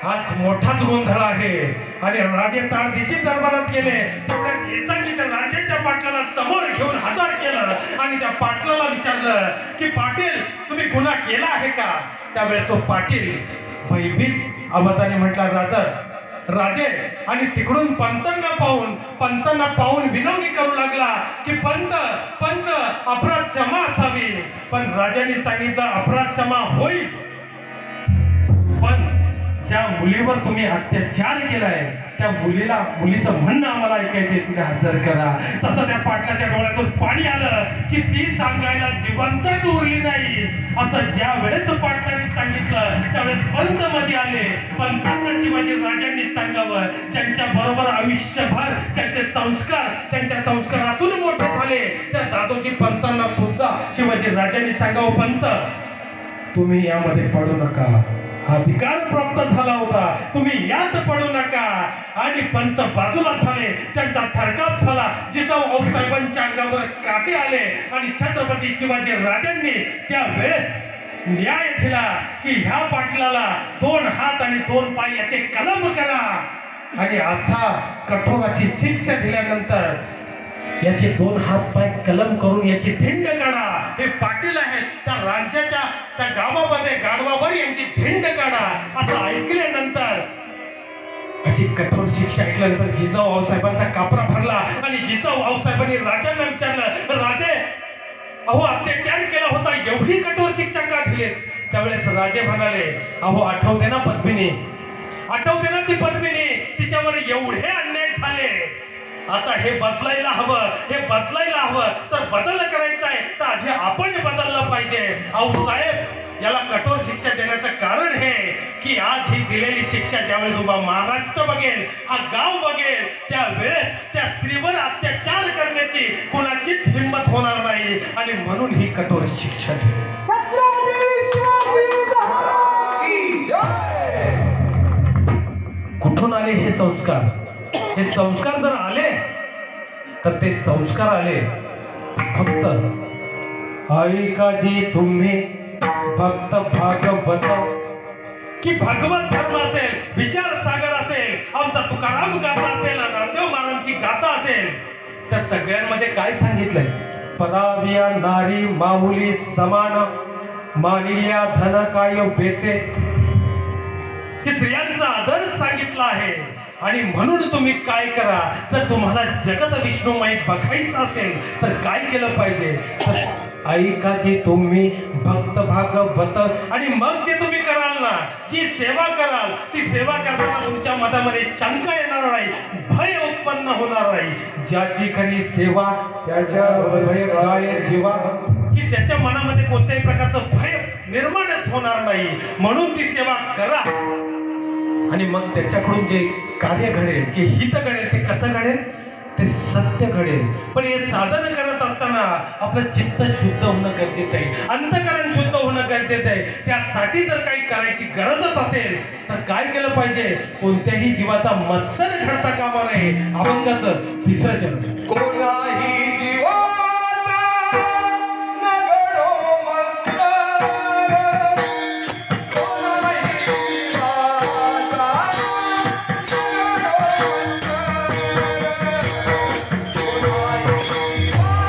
आज मोठाच गोंधळ आहे. आणि राजे तारदिशी दरबारात गेले. तेवढ्यात येसाची त्या राजाच्या पाटलाला समोर घेऊन हजर केलं आणि त्या पाटलाला विचारलं की पाटील तुम्ही गुन्हा केला आहे का? त्यावेळेस तो पाटील भयभीत आवाजाने म्हटला, राजे आणि तिकडून पंतांना पाहून विनवणी करू लागला की पंत अपराध क्षमा असावी. पण राजांनी सांगितलं अपराध क्षमा होईल, पण ज्या मुलीवर तुम्ही अत्याचार केलाय त्या मुलीचं म्हणणं आम्हाला ऐकायचंय, तिला हजर करा. तसं त्या पाटलाच्या डोळ्यातून पाणी आलं की ती सांगायला जिवंतच उरली नाही. असं ज्या वेळेस पाटलांनी सांगितलं त्यावेळेस पंत मध्ये आले. पंतांना शिवाजी राजांनी सांगावं, ज्यांच्या बरोबर आयुष्यभर त्यांच्या संस्कारातून मोठे झाले त्या दादोजी पंतांना सुद्धा शिवाजी राजांनी सांगावं, पंत तुम्ही यामध्ये पडू नका, अधिकार प्राप्त झाला होता, तुम्ही यात पडू नका. आणि पंत बाजूला झाले, त्यांचा थरकाप झाला. जिजाऊ साहेबांच्या अंगावर काटे आले आणि छत्रपती शिवाजी राजांनी त्यावेळेस न्याय दिला की ह्या पाटलाला 2 हात आणि 2 पाय याचे कलम करा. आणि असा कठोराची शिक्षा दिल्यानंतर याचे 2 हात पाय कलम करून याची धिंड काढा. हे पाटील आहेत त्या राज्याच्या त्या गावामध्ये गाढवावर यांची धिंड काढा. असं ऐकल्यानंतर अशी कठोर शिक्षा ऐकल्यानंतर जिजाऊ साहेबांचा कापरा भरला आणि जिजाऊ साहेबांनी राजांना विचारलं, राजे अहो अत्याचार केला होता, एवढी कठोर शिक्षा का दिली? त्यावेळेस राजे म्हणाले, अहो आठवते ना पद्मिनी, आठवते ना ती पद्मिनी, तिच्यावर एवढे अन्याय झाले. आता हे बदलायला हवं. तर बदल करायचा आहे तर आधी आपण बदललं पाहिजे. साहेब याला कठोर शिक्षा देण्याचं कारण हे की आज ही दिलेली शिक्षा ज्यावेळेस उभा महाराष्ट्र बघेल, हा गाव बघेल, त्यावेळेस त्या स्त्रीवर अत्याचार करण्याची कोणाचीच हिंमत होणार नाही. आणि म्हणून ही कठोर शिक्षा कुठून आले हे संस्कार? हे संस्कार जर आले तर ते संस्कार आले फक्त ऐका जी तुम्ही भक्त भागवत की भगवत धर्म असेल, विचार सागर असेल, आमचा तुकाराम गाथा असेल, रामदेव महाराजांची गाथा असेल, त्या सगळ्यांमध्ये काय सांगितलंय? पराविया नारी माऊली समान, मानिया धन काय बेचे, की स्त्रियांचा आदर सांगितला आहे. आणि म्हणून तुम्ही काय करा, जर तुम्हाला जगत विष्णुमय बघायचं असेल तर काय केलं पाहिजे? तर ऐका जे तुम्ही भक्त भागवत. आणि मग जे तुम्ही कराल ना, जी सेवा कराल, ती सेवा करताना तुमच्या मनामध्ये शंका येणार नाही, भय उत्पन्न होणार नाही. ज्याची खरी सेवा त्याच्या भय काय जीवा, की त्याच्या मनामध्ये कोणत्याही प्रकारचं भय निर्माणच होणार नाही. म्हणून ती सेवा करा आणि मग त्याच्याकडून जे कार्य घडेल, जे हित घडेल, ते कसं घडेल? ते सत्य घडेल. पण हे साधन करत असताना आपलं चित्त शुद्ध होणं गरजेचं आहे, अंतःकरण शुद्ध होणं गरजेचं आहे. त्यासाठी जर काही करायची गरजच असेल तर काय केलं पाहिजे? कोणत्याही जीवाचा मत्सर घडता कामा नये. अभंगाचं 3रं चरण, कोणाही जीवाचा नगडो मत्सर, कोणाही जीवाचा नगडो मत्सर, कोणाही जीवाचा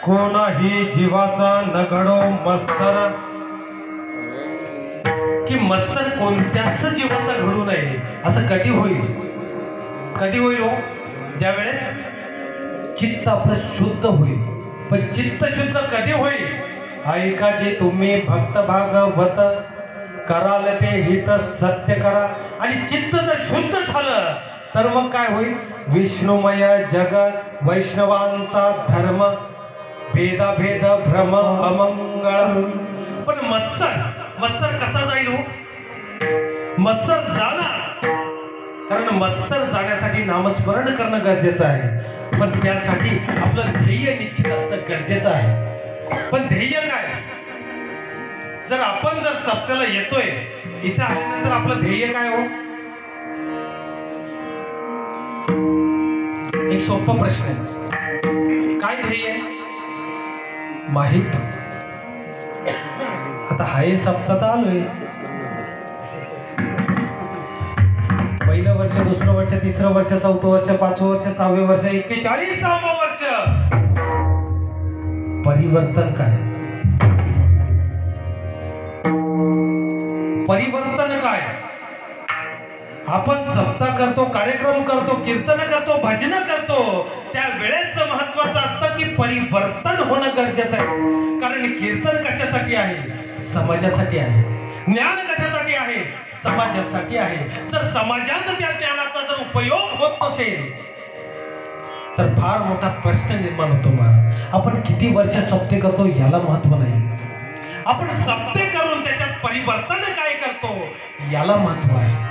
कोणाही जीवाचा न घडो मत्सर, की मत्सर कोणत्याच जीवाचा घडू नये. असं कधी होईल? कधी होईल हो? ज्यावेळेस चित्त आपलं शुद्ध होईल. पण चित्त शुद्ध कधी होईल? ऐका जे तुम्ही भक्त भागवत, कराल ते हित सत्य करा. आणि चित्त जर शुद्ध झालं तर मग काय होईल? विष्णुमय जग वैष्णवांचा धर्म, भेदाभेद भ्रम अमंगळ. पण मत्सर कसा जाईल हो? मत्सर जाणार, कारण मत्सर जाण्यासाठी नामस्मरण करणं गरजेचं आहे. पण त्यासाठी आपलं ध्येय निश्चित असणं गरजेचं आहे. पण ध्येय काय? जर आपण जर सत्याला येतोय, इथे आल्यानंतर आपलं ध्येय काय हो? एक सोपा प्रश्न आहे. काय ध्येय आहे माहित? आता हाय सप्ताह आलोय. पहिलं वर्ष, दुसरं वर्ष, तिसरं वर्ष, चौथं वर्ष, 5वं वर्ष, 6वें वर्ष, 41वावं वर्ष. परिवर्तन काय? परिवर्तन काय? आपण सप्ताह करतो, कार्यक्रम करतो, कीर्तन करतो, भजन करतो, त्या वेळेस महत्वाचं असतं की परिवर्तन होणं गरजेचं आहे. कारण कीर्तन कशासाठी आहे? समाजासाठी आहे. ज्ञान कशासाठी आहे? समाजासाठी आहे. जर समाजात त्या ज्ञानाचा जर उपयोग होत नसेल तर फार मोठा प्रश्न निर्माण होतो. महाराज, आपण किती वर्ष सप्ते करतो याला महत्व नाही. आपण सप्ते करून त्याच्यात परिवर्तन काय करतो याला महत्व आहे.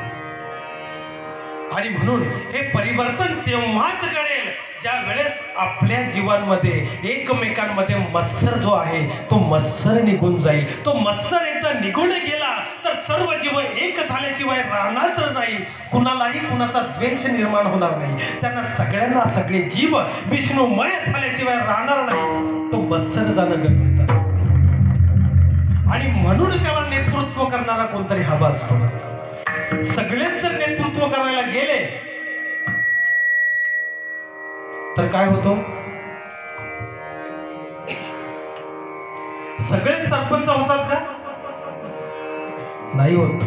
आणि म्हणून हे परिवर्तन तेव्हाच घडेल ज्या वेळेस आपल्या जीवांमध्ये एकमेकांमध्ये मत्सर जो आहे तो मत्सर निघून जाईल. तो मत्सर एकदा निघून गेला तर सर्व जीव एक झाल्याशिवाय राहणारच नाही. कुणालाही कुणाचा द्वेष निर्माण होणार नाही. त्यांना सगळ्यांना सगळे जीव विष्णुमय झाल्याशिवाय राहणार नाही. तो मत्सर जाणं गरजेचं आहे. आणि म्हणून त्याला नेतृत्व करणारा कोणतरी हवा असतो. सगळेच जर नेतृत्व करायला गेले तर काय होतो? सगळेच सरपंच होतात का? नाही होत.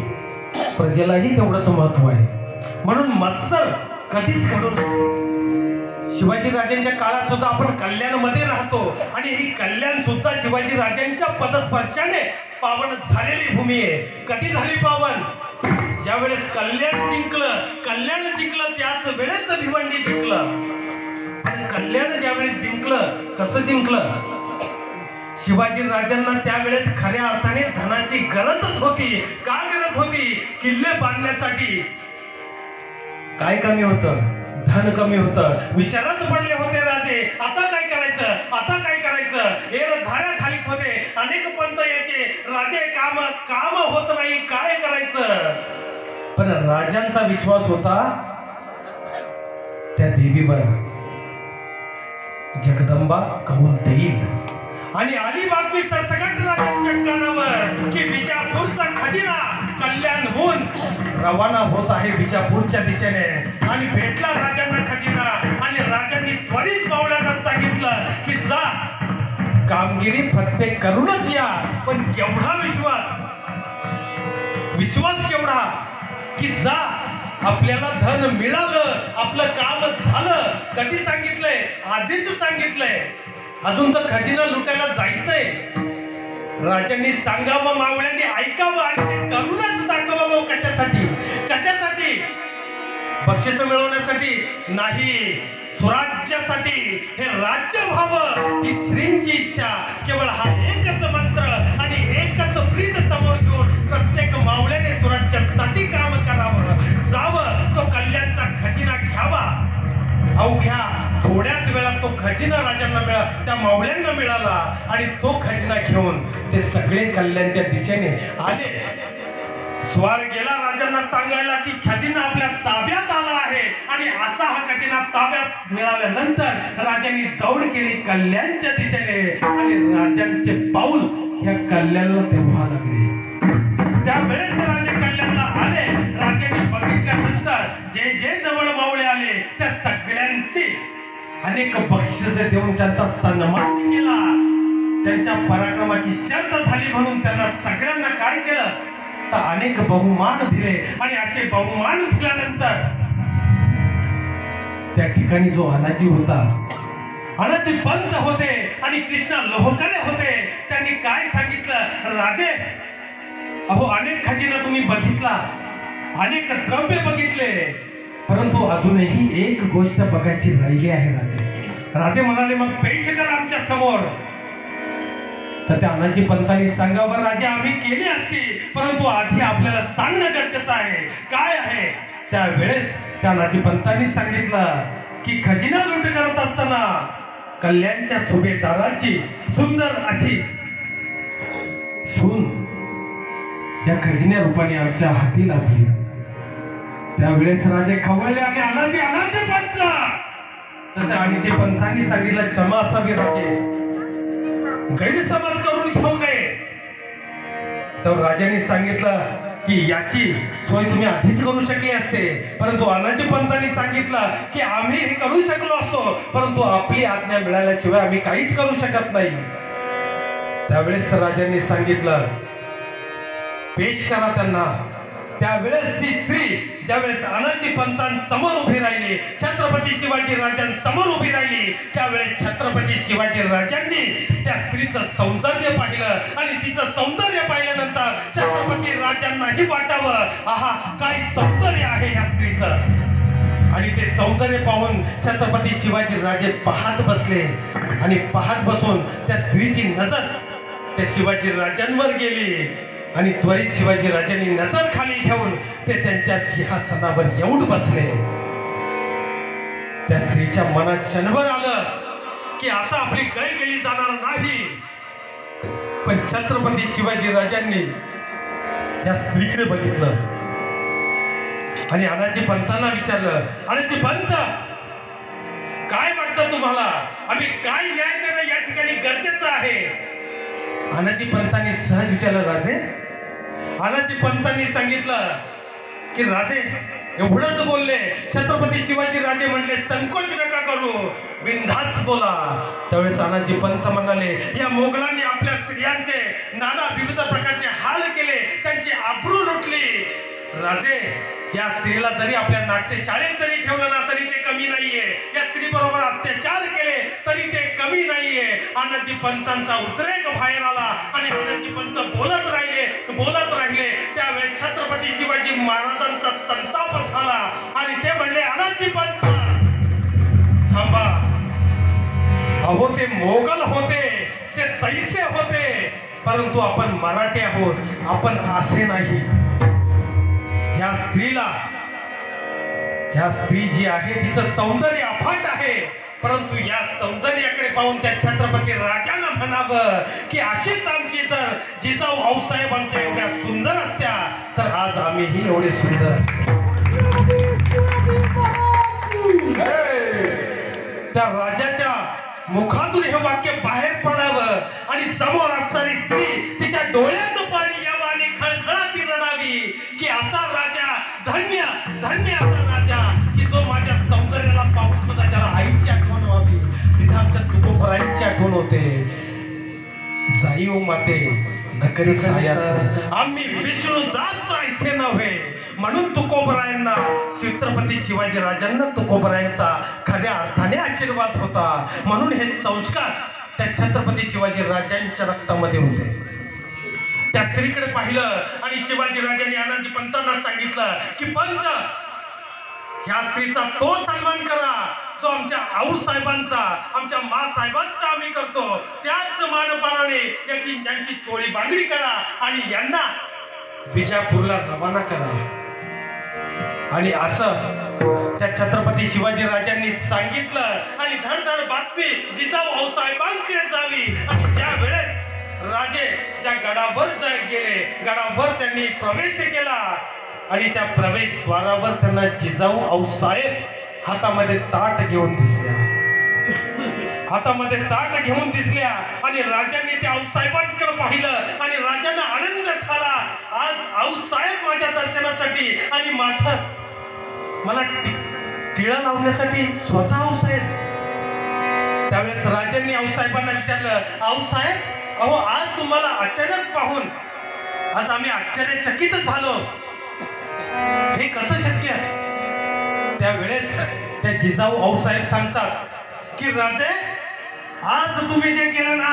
प्रजेलाही तेवढंच महत्व आहे. म्हणून मत्सर कधीच घडू नये. शिवाजी राजांच्या काळात सुद्धा आपण कल्याणमध्ये राहतो आणि ही कल्याण सुद्धा शिवाजी राजांच्या पदस्पर्शाने पावन झालेली भूमी आहे. कधी झाली पावन? ज्या वेळेस कल्याण जिंकलं त्याच वेळेस भिवंडी जिंकलं. आणि कल्याण ज्यावेळेस जिंकलं, कसं जिंकलं? शिवाजी राजांना त्यावेळेस खऱ्या अर्थाने धनाची गरजच होती. का गरज होती? किल्ले बांधण्यासाठी. काय कमी होतं? धन कमी होतं. विचारात पडले होते राजे, आता काय करायचं, आता काय करायचं. हे झाड्या खालीत होते. अनेक पंत याचे, राजे काम होत नाही, काय करायचं. पण राजांचा विश्वास होता त्या देवीवर, जगदंबा कौल देईल. आणि आली बातमी सरसकट राजांच्या कानावर की विजापूरचा खजिना कल्याणहून रवाना होत आहे विजापूरच्या दिशेने. आणि भेटला राजांना खजिना. आणि राजांनी त्वरित मावळ्यांना सांगितलं की जा, कामगिरी फत्ते करूनच या. पण केवढा विश्वास केवढा की जा, आपल्याला धन मिळालं, आपलं काम झालं. कधी सांगितलंय? आधीच सांगितलंय. अजून तर खजिना लुटायला जायचंय. राजांनी सांगावं, मावळ्यांनी ऐकावं आणि ते करूनच दाखवावं. कशासाठी? बक्षीस मिळवण्यासाठी नाही, स्वराज्यासाठी. हे राज्य व्हावं ही श्रींची इच्छा. केवळ हा एकच मंत्र आणि एकच ब्रीद समोर घेऊन प्रत्येक मावळ्याने स्वराज्यासाठी काम करावं. जावं, तो कल्याणचा खजिना घ्यावा. अवघ्या थोड्याच वेळात तो खजिना राजांना त्या मावळ्यांना मिळाला. आणि तो खजिना घेऊन ते सगळे कल्याणच्या दिशेने आले. स्वार गेला राजांना सांगायला की खजिना आपल्या ताब्यात आला आहे. आणि असा हा खजिना ताब्यात मिळाल्यानंतर राजांनी दौड केली कल्याणच्या दिशेने. आणि राजांचे पाऊल या कल्याणला तेव्हा लागले. त्यावेळेस राजे कल्याणला आले. राजांनी बघितल्यानंतर जे जवळ मावळे आले त्या सगळ्यांची अनेक बक्षिसे देऊन त्यांचा सन्मान केला. त्यांच्या पराक्रमाची शर्त झाली म्हणून त्यांना सगळ्यांना काय केलं तर अनेक बहुमान दिले. आणि असे बहुमान दिल्यानंतर त्या ठिकाणी जो अनाजी होता, अनाजी पंत होते आणि कृष्णा लोहकरे होते, त्यांनी काय सांगितलं, राजे अहो अनेक खजिना तुम्ही बघितला, अनेक द्रव्य बघितले, परंतु अजूनही एक गोष्ट बघायची राहिली आहे राजे. राजे म्हणाले मग पेश करा आमच्या समोर. तर त्या अनाजी पंतांनी सांगावं, राजे आम्ही केली असती, परंतु आधी आपल्याला सांगणं गरजेचं आहे. काय आहे? त्यावेळेस त्या अनाजी पंतांनी सांगितलं की खजिना लूट करत असताना कल्याणच्या सुभेदाराची सुंदर अशी सून या खजिन्या रूपाने आमच्या हाती लागली. त्यावेळेस राजे खवळले आणि अनाजी पंत तसे अनाजी पंतांनी सांगितलं क्षमा असावी राजे, गैरसमज करून घेऊ नये. तर राजांनी सांगितलं की याची सोय तुम्ही आधीच करू शकले असते, परंतु अनाजी पंतांनी सांगितलं की आम्ही हे करू शकलो असतो, परंतु आपली आज्ञा मिळाल्याशिवाय आम्ही काहीच करू शकत नाही. त्यावेळेस राजांनी सांगितलं पेश करा त्यांना. त्यावेळेस ती स्त्री ज्यावेळेस अनाजी पंतांसमोर उभी राहिली, छत्रपती शिवाजी राजांसमोर उभी राहिली, त्यावेळेस छत्रपती शिवाजी राजांनी त्या स्त्रीचं सौंदर्य पाहिलं आणि तिचं सौंदर्य पाहिल्यानंतर छत्रपती राजांनाही वाटावं आहा काय सौंदर्य आहे या स्त्रीचं. आणि ते सौंदर्य पाहून छत्रपती शिवाजी राजे पाहत बसले आणि पाहत बसून त्या स्त्रीची नजर त्या शिवाजी राजांवर गेली आणि त्वरित शिवाजी राजांनी नजर खाली ठेवून ते त्यांच्या सिंहासनावर येऊन बसले. त्या स्त्रीच्या मनात क्षणभर आलं की आता आपली गय गेली जाणार नाही. पण छत्रपती शिवाजी राजांनी त्या स्त्रीकडे बघितलं आणि अनाजी पंतांना विचारलं, अनाजी पंत काय वाटतं तुम्हाला, आम्ही काय न्याय देणं या ठिकाणी गरजेचं आहे. अनाजी पंतांनी सहज विचारलं, राजे. अनाजी पंतांनी सांगितलं की राजे एवढंच बोलले. छत्रपती शिवाजी राजे म्हणले संकोच नका करू, बिनधास्त बोला. त्यावेळेस अनाजी पंत म्हणाले या मोगलांनी आपल्या स्त्रियांचे नाना विविध प्रकारचे हाल केले, त्यांची आबरू लुटली. राजे या स्त्रीला जरी आपल्या नाट्यशाळेत जरी ठेवलं ना तरी ते कमी नाहीये, या स्त्री बरोबर अत्याचार केले तरी ते कमी नाहीये. अनाजी पंतांचा उद्रेक बाहेर आला आणि अनाजी पंत बोलत राहिले. त्यावेळेस छत्रपती शिवाजी महाराजांचा संताप झाला आणि ते म्हणले अनाजी पंत थांबा. अहो ते मोगल होते, ते तैसे होते, परंतु आपण मराठी आहोत, आपण असे नाही. ह्या स्त्री जी आहे तिचं सौंदर्य अफाट आहे, परंतु या सौंदर्याकडे पाहून त्या छत्रपती राजांना म्हणावं की अशीच आमची जर जिजाऊ आऊसाहेब आमच्या एवढ्या सुंदर असत्या तर आज आम्हीही एवढे सुंदर असतो. त्या राजाच्या मुखातून हे वाक्य बाहेर पडावं आणि समोर असणारी स्त्री तिच्या डोळ्यात पाणी यावं आणि खळखळाती रडावी की असा राजा धन्य धन्य असा राजा की जो माझ्या सौंदर्याला पाहून सुद्धा त्याला आईची आठवण व्हावी. तिथे आमच्या तुकोबरायांची आठवण होते. जाईव माते नकरी सायास आम्ही विष्णुदास ऐसे नव्हे, म्हणून तुकोबरायांना छत्रपती शिवाजी राजांना तुकोबरायांचा खऱ्या अर्थाने आशीर्वाद होता. म्हणून हे संस्कार त्या छत्रपती शिवाजी राजांच्या रक्तामध्ये होते. त्या स्त्रीकडे पाहिलं आणि शिवाजी राजांनी अनाजी पंतांना सांगितलं की पंत ह्या स्त्रीचा तो सन्मान करा जो आमच्या आऊसाहेबांचा आमच्या मासाहेबांचा आम्ही करतो, त्याच मानपानाने यांची चोळी बांगडी करा आणि यांना बिजापूरला रवाना करा. आणि असं त्या छत्रपती शिवाजी राजांनी सांगितलं आणि धडधड बातमी जिजाऊ आऊसाहेबांकडे जावी. आणि ज्या वेळेस राजे ज्या गडावर गेले, गडावर त्यांनी प्रवेश केला आणि त्या प्रवेशद्वारावर त्यांना जिजाऊ आऊसाहेब हातामध्ये ताट घेऊन दिसल्या आणि राजांनी त्या आऊसाहेबांकडे पाहिलं आणि राजांना आनंद झाला. आज आऊसाहेब माझ्या दर्शनासाठी आणि मला टिळा लावण्यासाठी स्वतः आऊसाहेब त्यावेळेस राजांनी आऊसाहेबांना विचारलं, आऊसाहेब अहो आज तुम्हाला अचानक पाहून आज आम्ही आश्चर्यचकित झालो, हे कसं शक्य? त्यावेळेस त्या जिजाऊ आऊसाहेब सांगतात की राजे आज तुम्ही जे केलं ना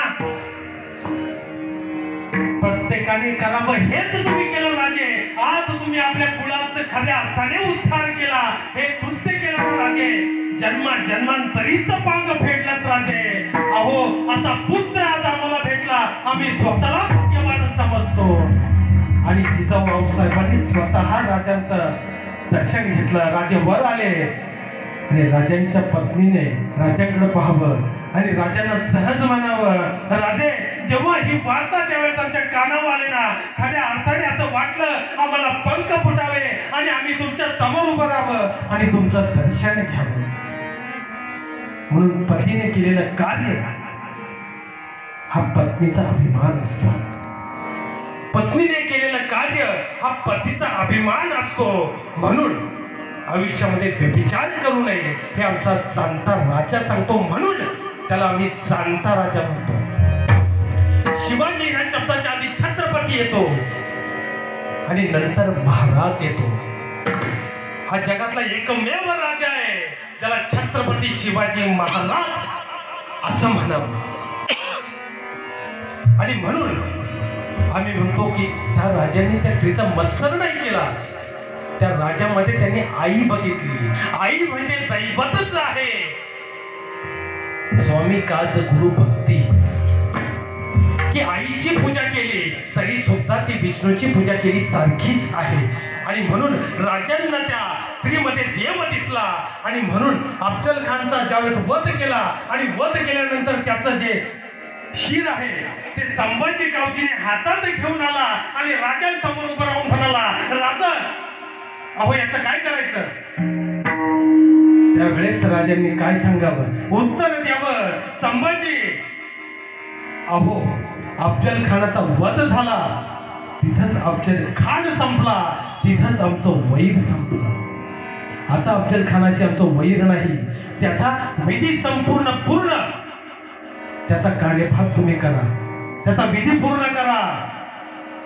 प्रत्येकाने करावं हेच तुम्ही केलं राजे. आज तुम्ही आपल्या कुळाचं खऱ्या अर्थाने उद्धार केला, हे कृत्य केलं राजे. जन्मांतरीच पांग फेडलं राजे. अहो असा पुत्र आज आम्हाला भेटला, आम्ही स्वतःला भाग्यवान समजतो. आणि जिजाऊ आऊसाहेबांनी स्वतः राजांचं दर्शन घेतलं. राजे वर आले आणि राजांच्या पत्नीने राजांकडे पाहावं आणि राजांना सहज म्हणावं, राजे जेव्हा ही वार्ता त्यावेळेस आमच्या कानावर आले ना खऱ्या अर्थाने असं वाटलं आम्हाला पंख फुटावे आणि आम्ही तुमच्या समोर उभं राहावं आणि तुमचं दर्शन घ्यावं. म्हणून पतीने केलेलं कार्य हा पत्नीचा अभिमान असतो. पत्नीने केलेलं कार्य हा पतीचा अभिमान असतो. म्हणून आयुष्यामध्ये व्यभिचार करू नये हे आमचा जाणता राजा सांगतो. म्हणून त्याला आम्ही जाणता राजा म्हणतो. शिवाजी ह्या शब्दाच्या आधी छत्रपती येतो आणि नंतर महाराज येतो. हा जगातला एकमेव राजा आहे ज्याला छत्रपती शिवाजी महाराज असं म्हणावं. आणि म्हणून आम्ही म्हणतो की त्या राजांनी त्या स्त्रीचा मत्सर नाही केला, त्या राजामध्ये त्यांनी आई बघितली. आई म्हणजे दैवतच आहे. स्वामी काज गुरु भक्ती की आईची पूजा केली तरी सुद्धा ती विष्णूची पूजा केली सारखीच आहे. आणि म्हणून राजांना त्या स्त्रीमध्ये देव दिसला. आणि म्हणून अफजल खानचा ज्यावेळेस वध केला आणि वध केल्यानंतर त्याचं जे शिर आहे ते संभाजी गावजीने हातात घेऊन आला आणि राजांसमोर उभं राहून म्हणाला, राजा अहो याचं काय करायचं? त्यावेळेस राजांनी काय सांगावं, उत्तर द्यावं, संभाजी अहो अफजल खानाचा वध झाला, तिथंच अफजल खान संपला, तिथंच आमचं वैर संपलं. आता अफजल खानाचे आमचं वैर नाही, त्याचा विधी संपूर्ण पूर्ण त्याचा कार्यभाग तुम्ही करा, त्याचा विधी पूर्ण करा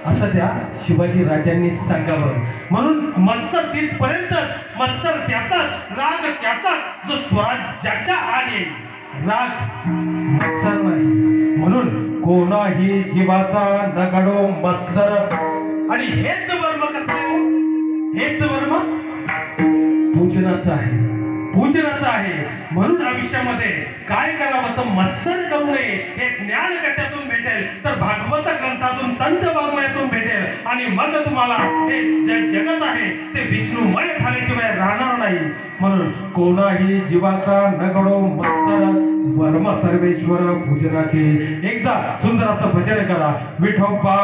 असं त्या शिवाजी राजांनी सांगावं. म्हणून मत्सर तिथपर्यंत, मत्सर त्याचाच, राग त्याचाच जो स्वराज्याच्या आड येईल, राग मत्सर नाही. म्हणून कोणाही जीवाचा नगडो मत्सर. आणि हेच वर्म कसं आहे? हेच वर्म पूजनाचं आहे, पूजनाचं आहे. म्हणून आयुष्यामध्ये काय करावं तर मत्सर करू नये. हे ज्ञान कशातून भेटेल तर भागवत ग्रंथातून, संत वाङ्मयातून भेटेल. आणि मग तुम्हाला हे जगत आहे ते विष्णुमय झाल्याशिवाय राहणार नाही. म्हणून कोणाही जीवाचा नगडो मत्सर, वर्म सर्वेश्वर पूजनाचे. एकदा सुंदर असं भजन करा. विठोबा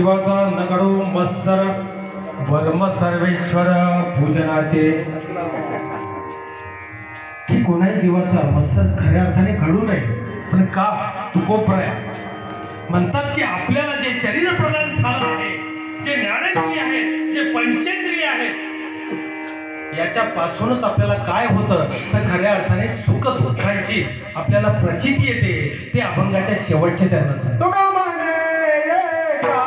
जीवाचा नगडो मत्सर वर्म सर्वेश्वर पूजनाचे. की कोणाही जीवाचा मत्सर खऱ्या अर्थाने घडू नये. पण का तुकोप्राय म्हणतात की आपल्याला जे शरीर प्रदान झालं आहे, जे ज्ञानेंद्रिय आहेत, जे पंचेंद्रिय आहेत, याच्यापासूनच आपल्याला काय होतं तर खऱ्या अर्थाने सुख दुःखांची आपल्याला प्रचिती येते. ते अभंगाच्या शेवटच्या चरणात. तुका म्हणे एका,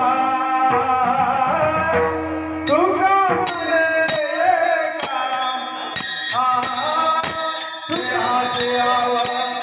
तुका म्हणे एका, तुझ्याचे यावं यावं.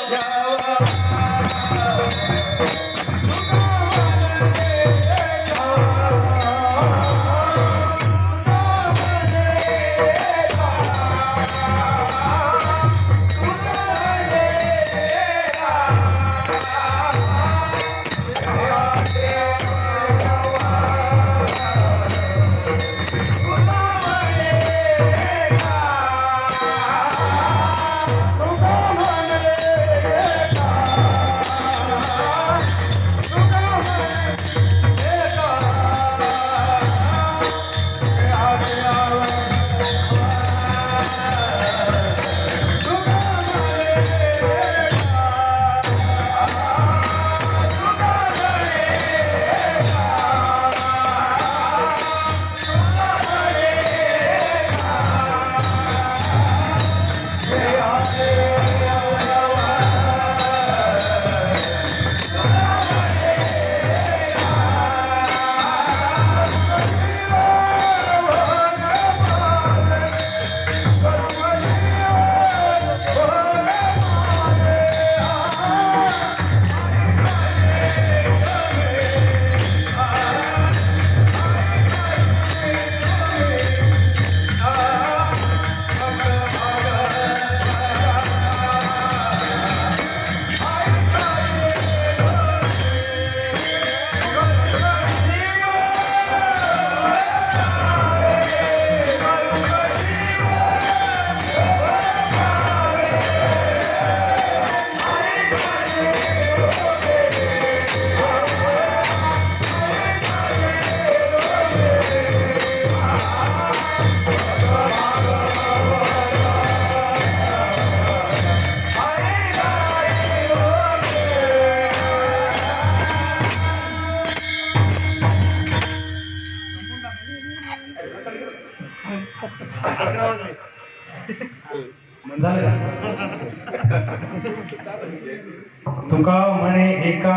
तुका म्हणे एका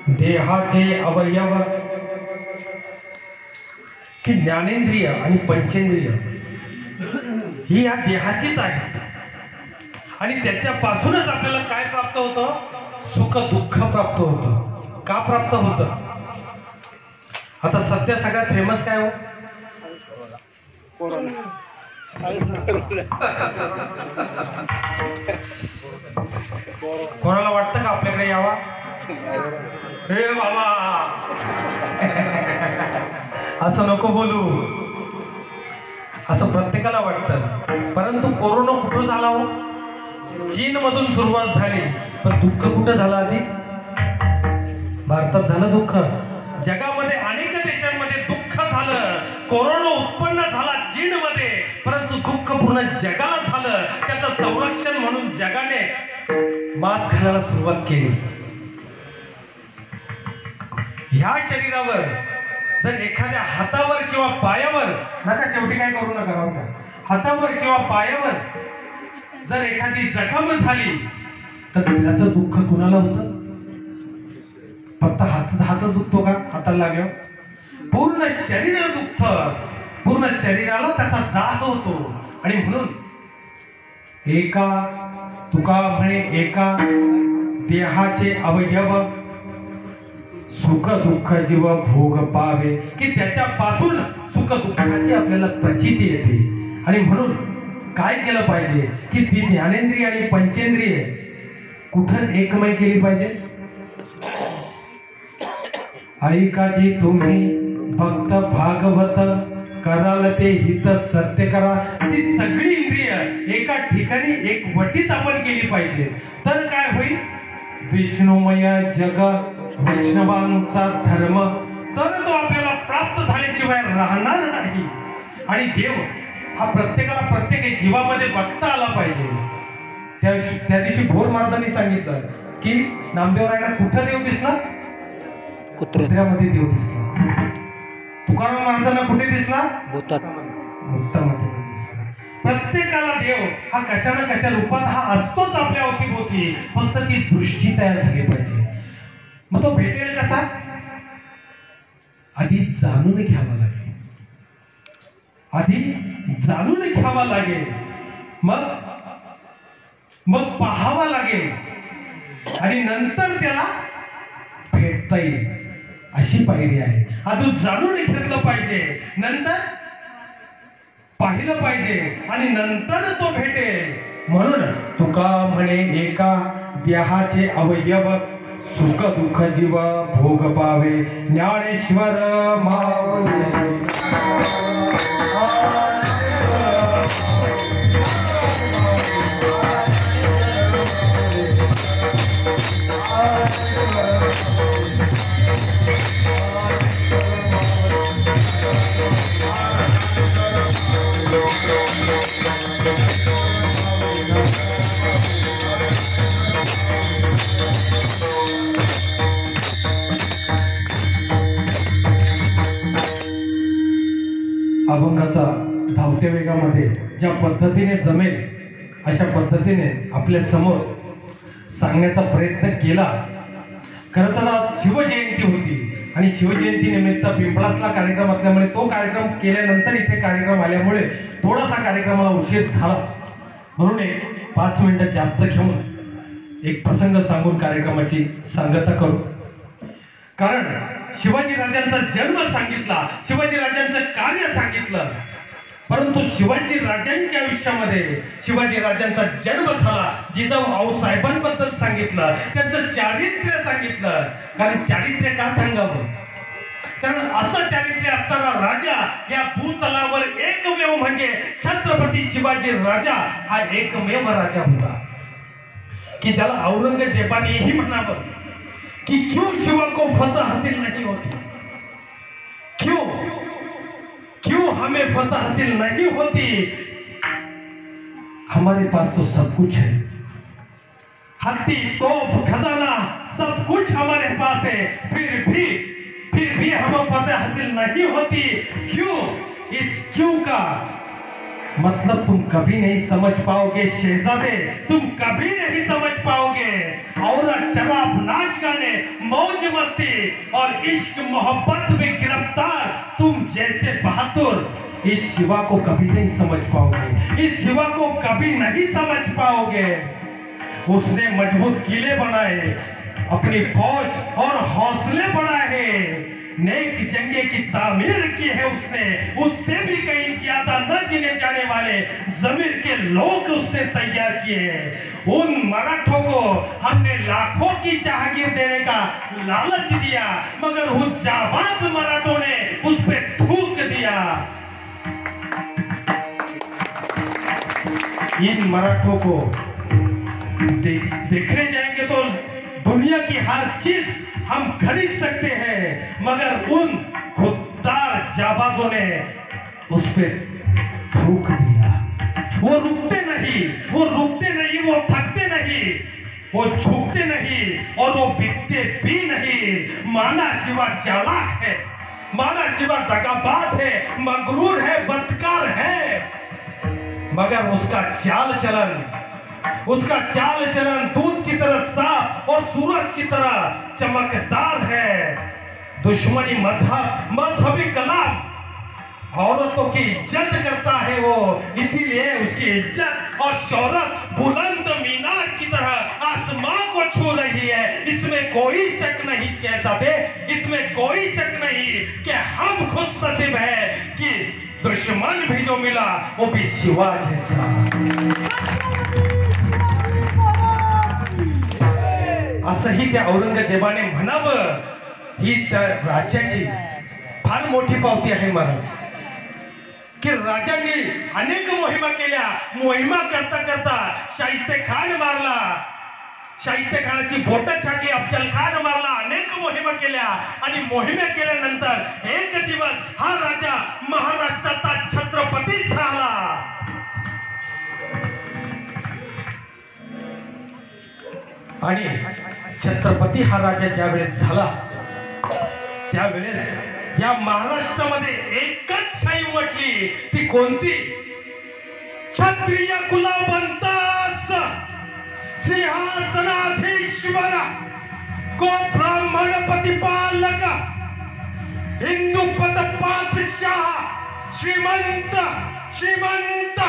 देहाचे अवयव की ज्ञानेंद्रिय आणि पंचेंद्रिय ही या देहाचीच आहे. आणि त्याच्यापासूनच आपल्याला काय प्राप्त होतं? सुख दुःख प्राप्त होतं. का प्राप्त होतं? आता सध्या सगळ्यात फेमस काय हो? कोणाला वाटतं का आपल्याकडे यावा? हे बाबा असं नको बोलू. असं प्रत्येकाला वाटतं. परंतु कोरोना कुठं झाला हो? चीन मधून सुरुवात झाली, पण दुःख कुठं झालं आधी? भारतात झालं दुःख. जगामध्ये अनेक देशांमध्ये दुःख झालं. कोरोना उत्पन्न झाला चीनमध्ये, परंतु दुःख पूर्ण जगाला झालं. त्याचं संरक्षण म्हणून जगाने मास्क घालायला सुरुवात केली. ह्या शरीरावर जर एखाद्या हातावर किंवा पायावर, नका शेवटी काय करू नका बघा, हातावर किंवा पायावर जर एखादी जखम झाली तर त्याचं दुःख कुणाला होतं? फक्त हातच दुखतो का हाताला लागल्यावर? पूर्ण शरीर दुखत. पूर्ण शरीराला त्याचा दाह होतो. आणि म्हणून एका तुका म्हणे एका देहाचे अवयव सुख दुःख जीव भोग पावे, की त्याच्यापासून सुख दुःखाची आपल्याला प्रचिती येते. आणि म्हणून काय केलं पाहिजे की ती ज्ञानेंद्रिय आणि पंचेंद्रिय कुठं एकमय केली पाहिजे. ऐकाजी तुम्ही भक्त भागवत कराल ते हित सत्य करा. ती सगळी इंद्रिय एका ठिकाणी एकवटीत आपण केली पाहिजे. तर काय होईल? विष्णुमय जग वैष्णवांचा धर्म तर तो आपल्याला प्राप्त झाल्याशिवाय राहणार नाही. आणि देव हा प्रत्येकाला प्रत्येक जीवामध्ये बघता आला पाहिजे. त्या दिवशी भोर महाराजांनी सांगितलं की नामदेवरायांना कुठं देव दिसला? कुत्र्यामध्ये देव दिसला. तुकाराम महाराजांना कुठे दिसला? भूतामध्ये दिसला. प्रत्येकाला देव हा कशा ना कशा रूपात हा असतोच आपल्या अवतीभोवती, फक्त ती दृष्टी तयार झाली पाहिजे. मग तो भेटेल कसा? आधी जाणून घ्यावा लागेल. आधी जाणून घ्यावा लागेल, मग पाहावा लागेल आणि नंतर त्याला भेटता येईल. अशी पायरी आहे. आधी जाणून घेतलं पाहिजे, नंतर पाहिलं पाहिजे आणि नंतर तो भेटेल. म्हणून तुका म्हणे एका देहाचे अवयव सुख दुःख जीव भोग पावे ज्ञानेश्वर माऊली. अभंगाचा धावत्या वेगामध्ये ज्या पद्धतीने जमेल अशा पद्धतीने आपल्या समोर सांगण्याचा प्रयत्न केला. खरं तर आज शिवजयंती होती आणि शिवजयंती निमित्त पिंपळासला कार्यक्रम असल्यामुळे तो कार्यक्रम केल्यानंतर इथे कार्यक्रम आल्यामुळे थोडासा कार्यक्रमाला उशीर झाला. म्हणून एक 5 मिनिटं जास्त घेऊन एक प्रसंग सांगून कार्यक्रमाची सांगता करू. कारण शिवाजी राजांचा जन्म सांगितला, शिवाजी राजांचं कार्य सांगितलं, परंतु शिवाजी राजांच्या आयुष्यामध्ये शिवाजी राजांचा जन्म झाला. जिजाऊ आऊसाहेबांबद्दल सांगितलं, त्यांचं चारित्र्य सांगितलं. कारण चारित्र्य का सांगावं? कारण असं चारित्र्य असणारा राजा या भूतलावर एकमेव म्हणजे छत्रपती शिवाजी राजा हा एकमेव राजा होता की ज्याला औरंगजेबानेही म्हणावं कि क्यों शिवा को फतह हासिल नहीं होती, क्यों हमें फतह हासिल नहीं होती? हमारे पास तो सब कुछ है, हत्ती तोप खजाना सब कुछ हमारे पास है, फिर भी हमें फतह हासिल नहीं होती. क्यों? इस क्यों का मतलब तुम कभी नहीं समझ पाओगे शहजादे, तुम कभी नहीं समझ पाओगे. और शराब नाच गाने मौज मस्ती और इश्क मोहब्बत में गिरफ्तार तुम जैसे बहादुर इस शिवा को कभी नहीं समझ पाओगे, इस शिवा को कभी नहीं समझ पाओगे. उसने मजबूत किले बनाए, अपनी फौज और हौसले बढ़ाए, नेक जंगे की तामीर की है उसने. उससे भी कहीं ज्यादा न जीने जाने वाले जमीर के लोग उसने तैयार किए. उन मराठों को हमने लाखों की जहागीर देने का लालच दिया, मगर उन जाबाज मराठों ने उस पे थूक दिया. इन मराठों को देखने जाएंगे तो दुनिया की हर चीज हम खरीद सकते हैं, मगर उन खुददार जाबाजों ने उस पे थूक दिया. वो रुकते नहीं, वो थकते नहीं, वो झुकते नहीं और वो बिकते भी नहीं. माना शिवा चालाक है, माना शिवा दगाबाज है, मगरूर है, बदकार है, मगर उसका चाल चलन दूध की तरह साफ और सूरज की तरह चमकदार है. दुश्मनी मजहबी कलाम औरतों की इज्जत करता है वो, इसीलिए उसकी इज्जत और शौहरत बुलंद मीनार की तरह आसमां को छू रही है. इसमें कोई शक नहीं शहजादे, इसमें कोई शक नहीं कि हम खुश नसीब है कि दुश्मन भी जो मिला वो भी शिवा जैसा. असंही त्या औरंगजेबाने म्हणावं. ही त्या राजाची फार मोठी पावती आहे महाराज की राजांनी अनेक मोहिमा केल्या. मोहिमा करता करता शाहिस्ते खान मारला, शाहिस्ते खानाची बोटं छाटली, अफजल खान मारला, अनेक मोहिमा केल्या आणि मोहिमा केल्यानंतर एक दिवस हा राजा महाराष्ट्राचा छत्रपती झाला. आणि छत्रपती हा राजा ज्यावेळेस झाला त्यावेळेस या महाराष्ट्रामध्ये एकच शाही उमटली. ती कोणती? क्षत्रिय कुलवंतास सिंहासनाधीश्वर को ब्राह्मण प्रतिपालक हिंदू पद पातशाह श्रीमंत श्रीमंत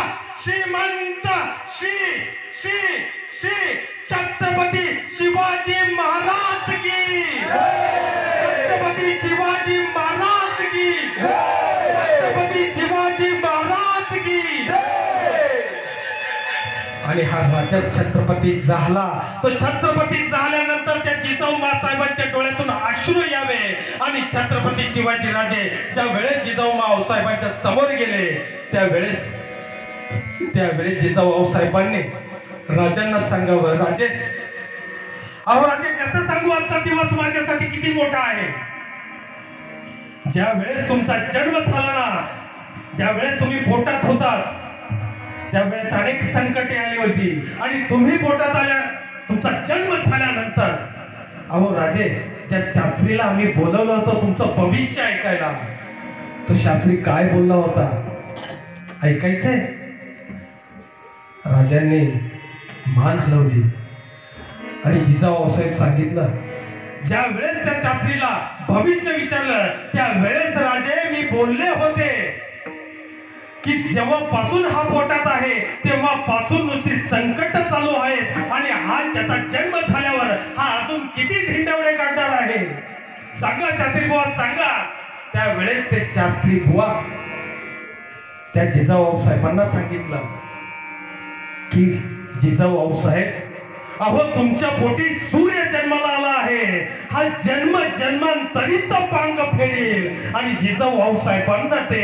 श्रीमंत श्री श्री श्री छत्रपती शिवाजी महाराज की, छत्रपती शिवाजी महाराज की, छत्रपती शिवाजी महाराज की. आणि हा राजा छत्रपती झाला. तो छत्रपती झाल्यानंतर त्या जिजाऊ माँसाहेबांच्या डोळ्यातून अश्रू यावे. आणि छत्रपती शिवाजी राजे ज्या वेळेस जिजाऊ माँसाहेबांच्या समोर गेले त्यावेळेस जिजाऊ आऊसाहेबांनी राजांना सांगावं, राजे अहो राजे कसं सांगू, आजचा दिवस माझ्यासाठी किती मोठा आहे. ज्या वेळेस तुमचा जन्म झाला ना, ज्या वेळेस तुम्ही पोटात होतात त्यावेळेस अनेक संकटे आली होती आणि तुम्ही पोटात आल्या, तुमचा जन्म झाल्यानंतर अहो राजे त्या शास्त्रीला आम्ही बोलवलं होतं तुमचं भविष्य ऐकायला. तो शास्त्री काय बोलला होता ऐकायचंय? राजांनी मान हलवली आणि जिजाऊ आऊसाहेब सांगितलं. ज्या वेळेस त्या शास्त्रीला भविष्य विचारलं त्यावेळेस राजे मी बोलले होते की जेव्हापासून हा पोटात आहे तेव्हापासून नुसती संकट चालू आहेत आणि हा त्याचा जन्म झाल्यावर हा अजून किती धिंडवडे काढणार आहे. सांगा शास्त्री बुवा सांगा. त्यावेळेस ते शास्त्री बुवा त्या जिजाऊ आऊसाहेबांना सांगितलं की जिजाऊ आऊसाहेब अहो तुमच्या पोटी सूर्य जन्माला आला आहे, हा जन्म जन्मांतरीचा पांग फेडेल. आणि जिजाऊ आऊसाहेबांना ते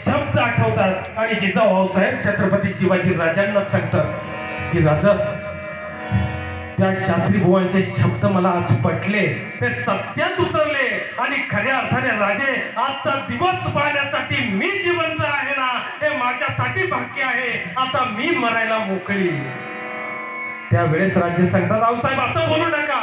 शब्द आठवतात आणि जिजाऊ आऊसाहेब छत्रपती शिवाजी राजांना सांगतात की राजा त्या शास्त्री बुवांचे शब्द मला आज पटले, ते सत्यात उतरले आणि खऱ्या अर्थाने राजे आजचा दिवस पाहण्यासाठी मी जिवंत आहे ना हे माझ्यासाठी भाग्य आहे. आता मी मरायला मोकळी. त्यावेळेस राज्य सांगतात आऊसाहेब असं बोलू नका,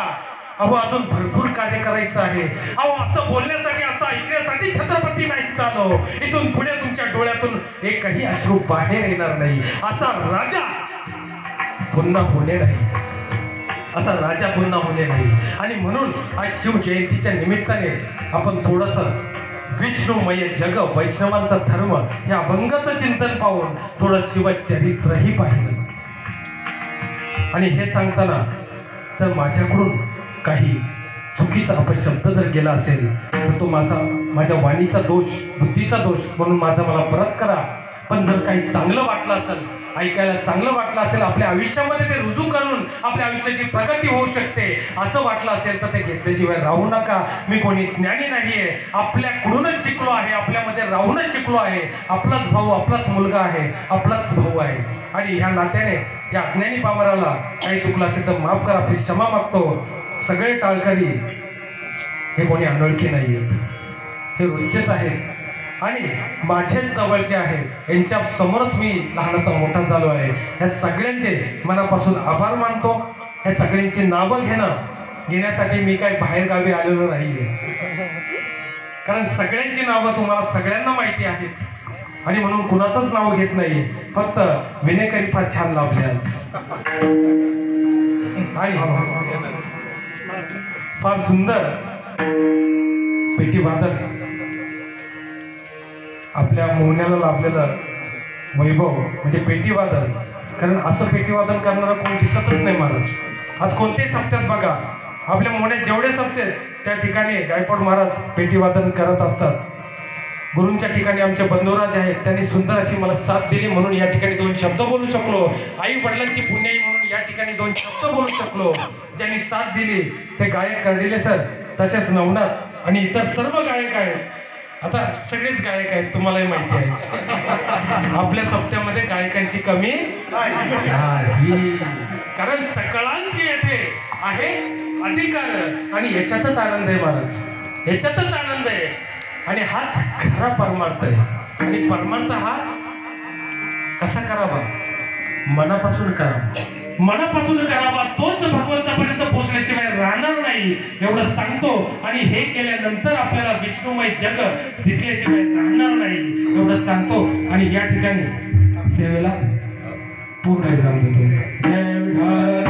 अहो अजून भरपूर कार्य करायचं आहे. अहो असं बोलण्यासाठी असं ऐकण्यासाठी छत्रपती नाही चालो. इथून पुढे तुमच्या डोळ्यातून एकही अश्रू बाहेर येणार नाही. असा राजा पुन्हा होणे नाही, असा राजा पुन्हा होणे नाही. आणि म्हणून आज शिवजयंतीच्या निमित्ताने आपण थोडस विष्णुमय जग वैष्णवांचा धर्म या अभंगाचं चिंतन पाहून थोडं शिवचरित्रही पाहिलं. आणि हे सांगताना जर माझ्याकडून काही चुकीचा अपशब्द जर गेला असेल तर तो माझ्या वाणीचा दोष, बुद्धीचा दोष म्हणून मला परत करा. पण जर काही चांगलं वाटलं असेल, ऐकायला चांगलं वाटलं असेल, आपल्या आयुष्यामध्ये ते रुजू करून आपल्या आयुष्याची प्रगती होऊ शकते असं वाटलं असेल तर ते घेतल्याशिवाय राहू नका. मी कोणी ज्ञानी नाहीये, आपल्याकडूनच शिकलो आहे, आपल्यामध्ये राहूनच शिकलो आहे. आपलाच भाऊ, आपलाच मुलगा आहे, आपलाच भाऊ आहे. आणि ह्या नात्याने या अज्ञानी पामराला काही चुकलं असेल तर माफ करा, आपली क्षमा मागतो. सगळे टाळकरी हे कोणी अनोळखी नाहीयेत, हे रोजचेच आहेत आणि माझेच जवळचे आहेत. यांच्या समोरच मी लहानाचा मोठा झालो आहे. ह्या सगळ्यांचे मनापासून आभार मानतो. ह्या सगळ्यांची नावं घेण्यासाठी मी काही बाहेर गावी आलेलो नाहीये, कारण सगळ्यांची नावं तुम्हाला सगळ्यांना माहिती आहेत आणि म्हणून कुणाचंच नाव घेत नाही. फक्त विनेकरी फार छान लाभले आज आणि फार सुंदर पेटी वादन आपल्या मोहण्याला लाभलेलं वैभव म्हणजे पेटीवादन. कारण असं पेटीवादन करणारा कोणी दिसतच नाही महाराज. आज कोणत्याही सप्त्यात बघा आपल्या मोहण्यात जेवढे सप्ते त्या ठिकाणी गायकवाड महाराज पेटीवादन करत असतात. गुरूंच्या ठिकाणी आमचे बंधुराज आहेत, त्यांनी सुंदर अशी मला साथ दिली म्हणून या ठिकाणी 2 शब्द बोलू शकलो. आई वडिलांची पुण्याई म्हणून या ठिकाणी 2 शब्द बोलू शकलो. ज्यांनी साथ दिली ते गायक कर्डिले सर, तसेच नवनाथ आणि इतर सर्व गायक आहेत. आता सगळेच गायक आहेत, तुम्हालाही माहिती आहे आपल्या सप्त्यामध्ये गायकांची कमी नाही, कारण सकळांची येथे आहे अधिकार आणि याच्यातच आनंद आहे महाराज, याच्यातच आनंद आहे आणि हाच खरा परमार्थ आहे. आणि परमार्थ हा कसा करावा? मनापासून करावा, मनापासून करावा, तोच भगवंतापर्यंत पोहोचल्याशिवाय राहणार नाही एवढं सांगतो. आणि हे केल्यानंतर आपल्याला विष्णुमय जग दिसल्याशिवाय राहणार नाही एवढं सांगतो. आणि या ठिकाणी सेवेला पूर्ण विराम देतो. जय विठ्ठल.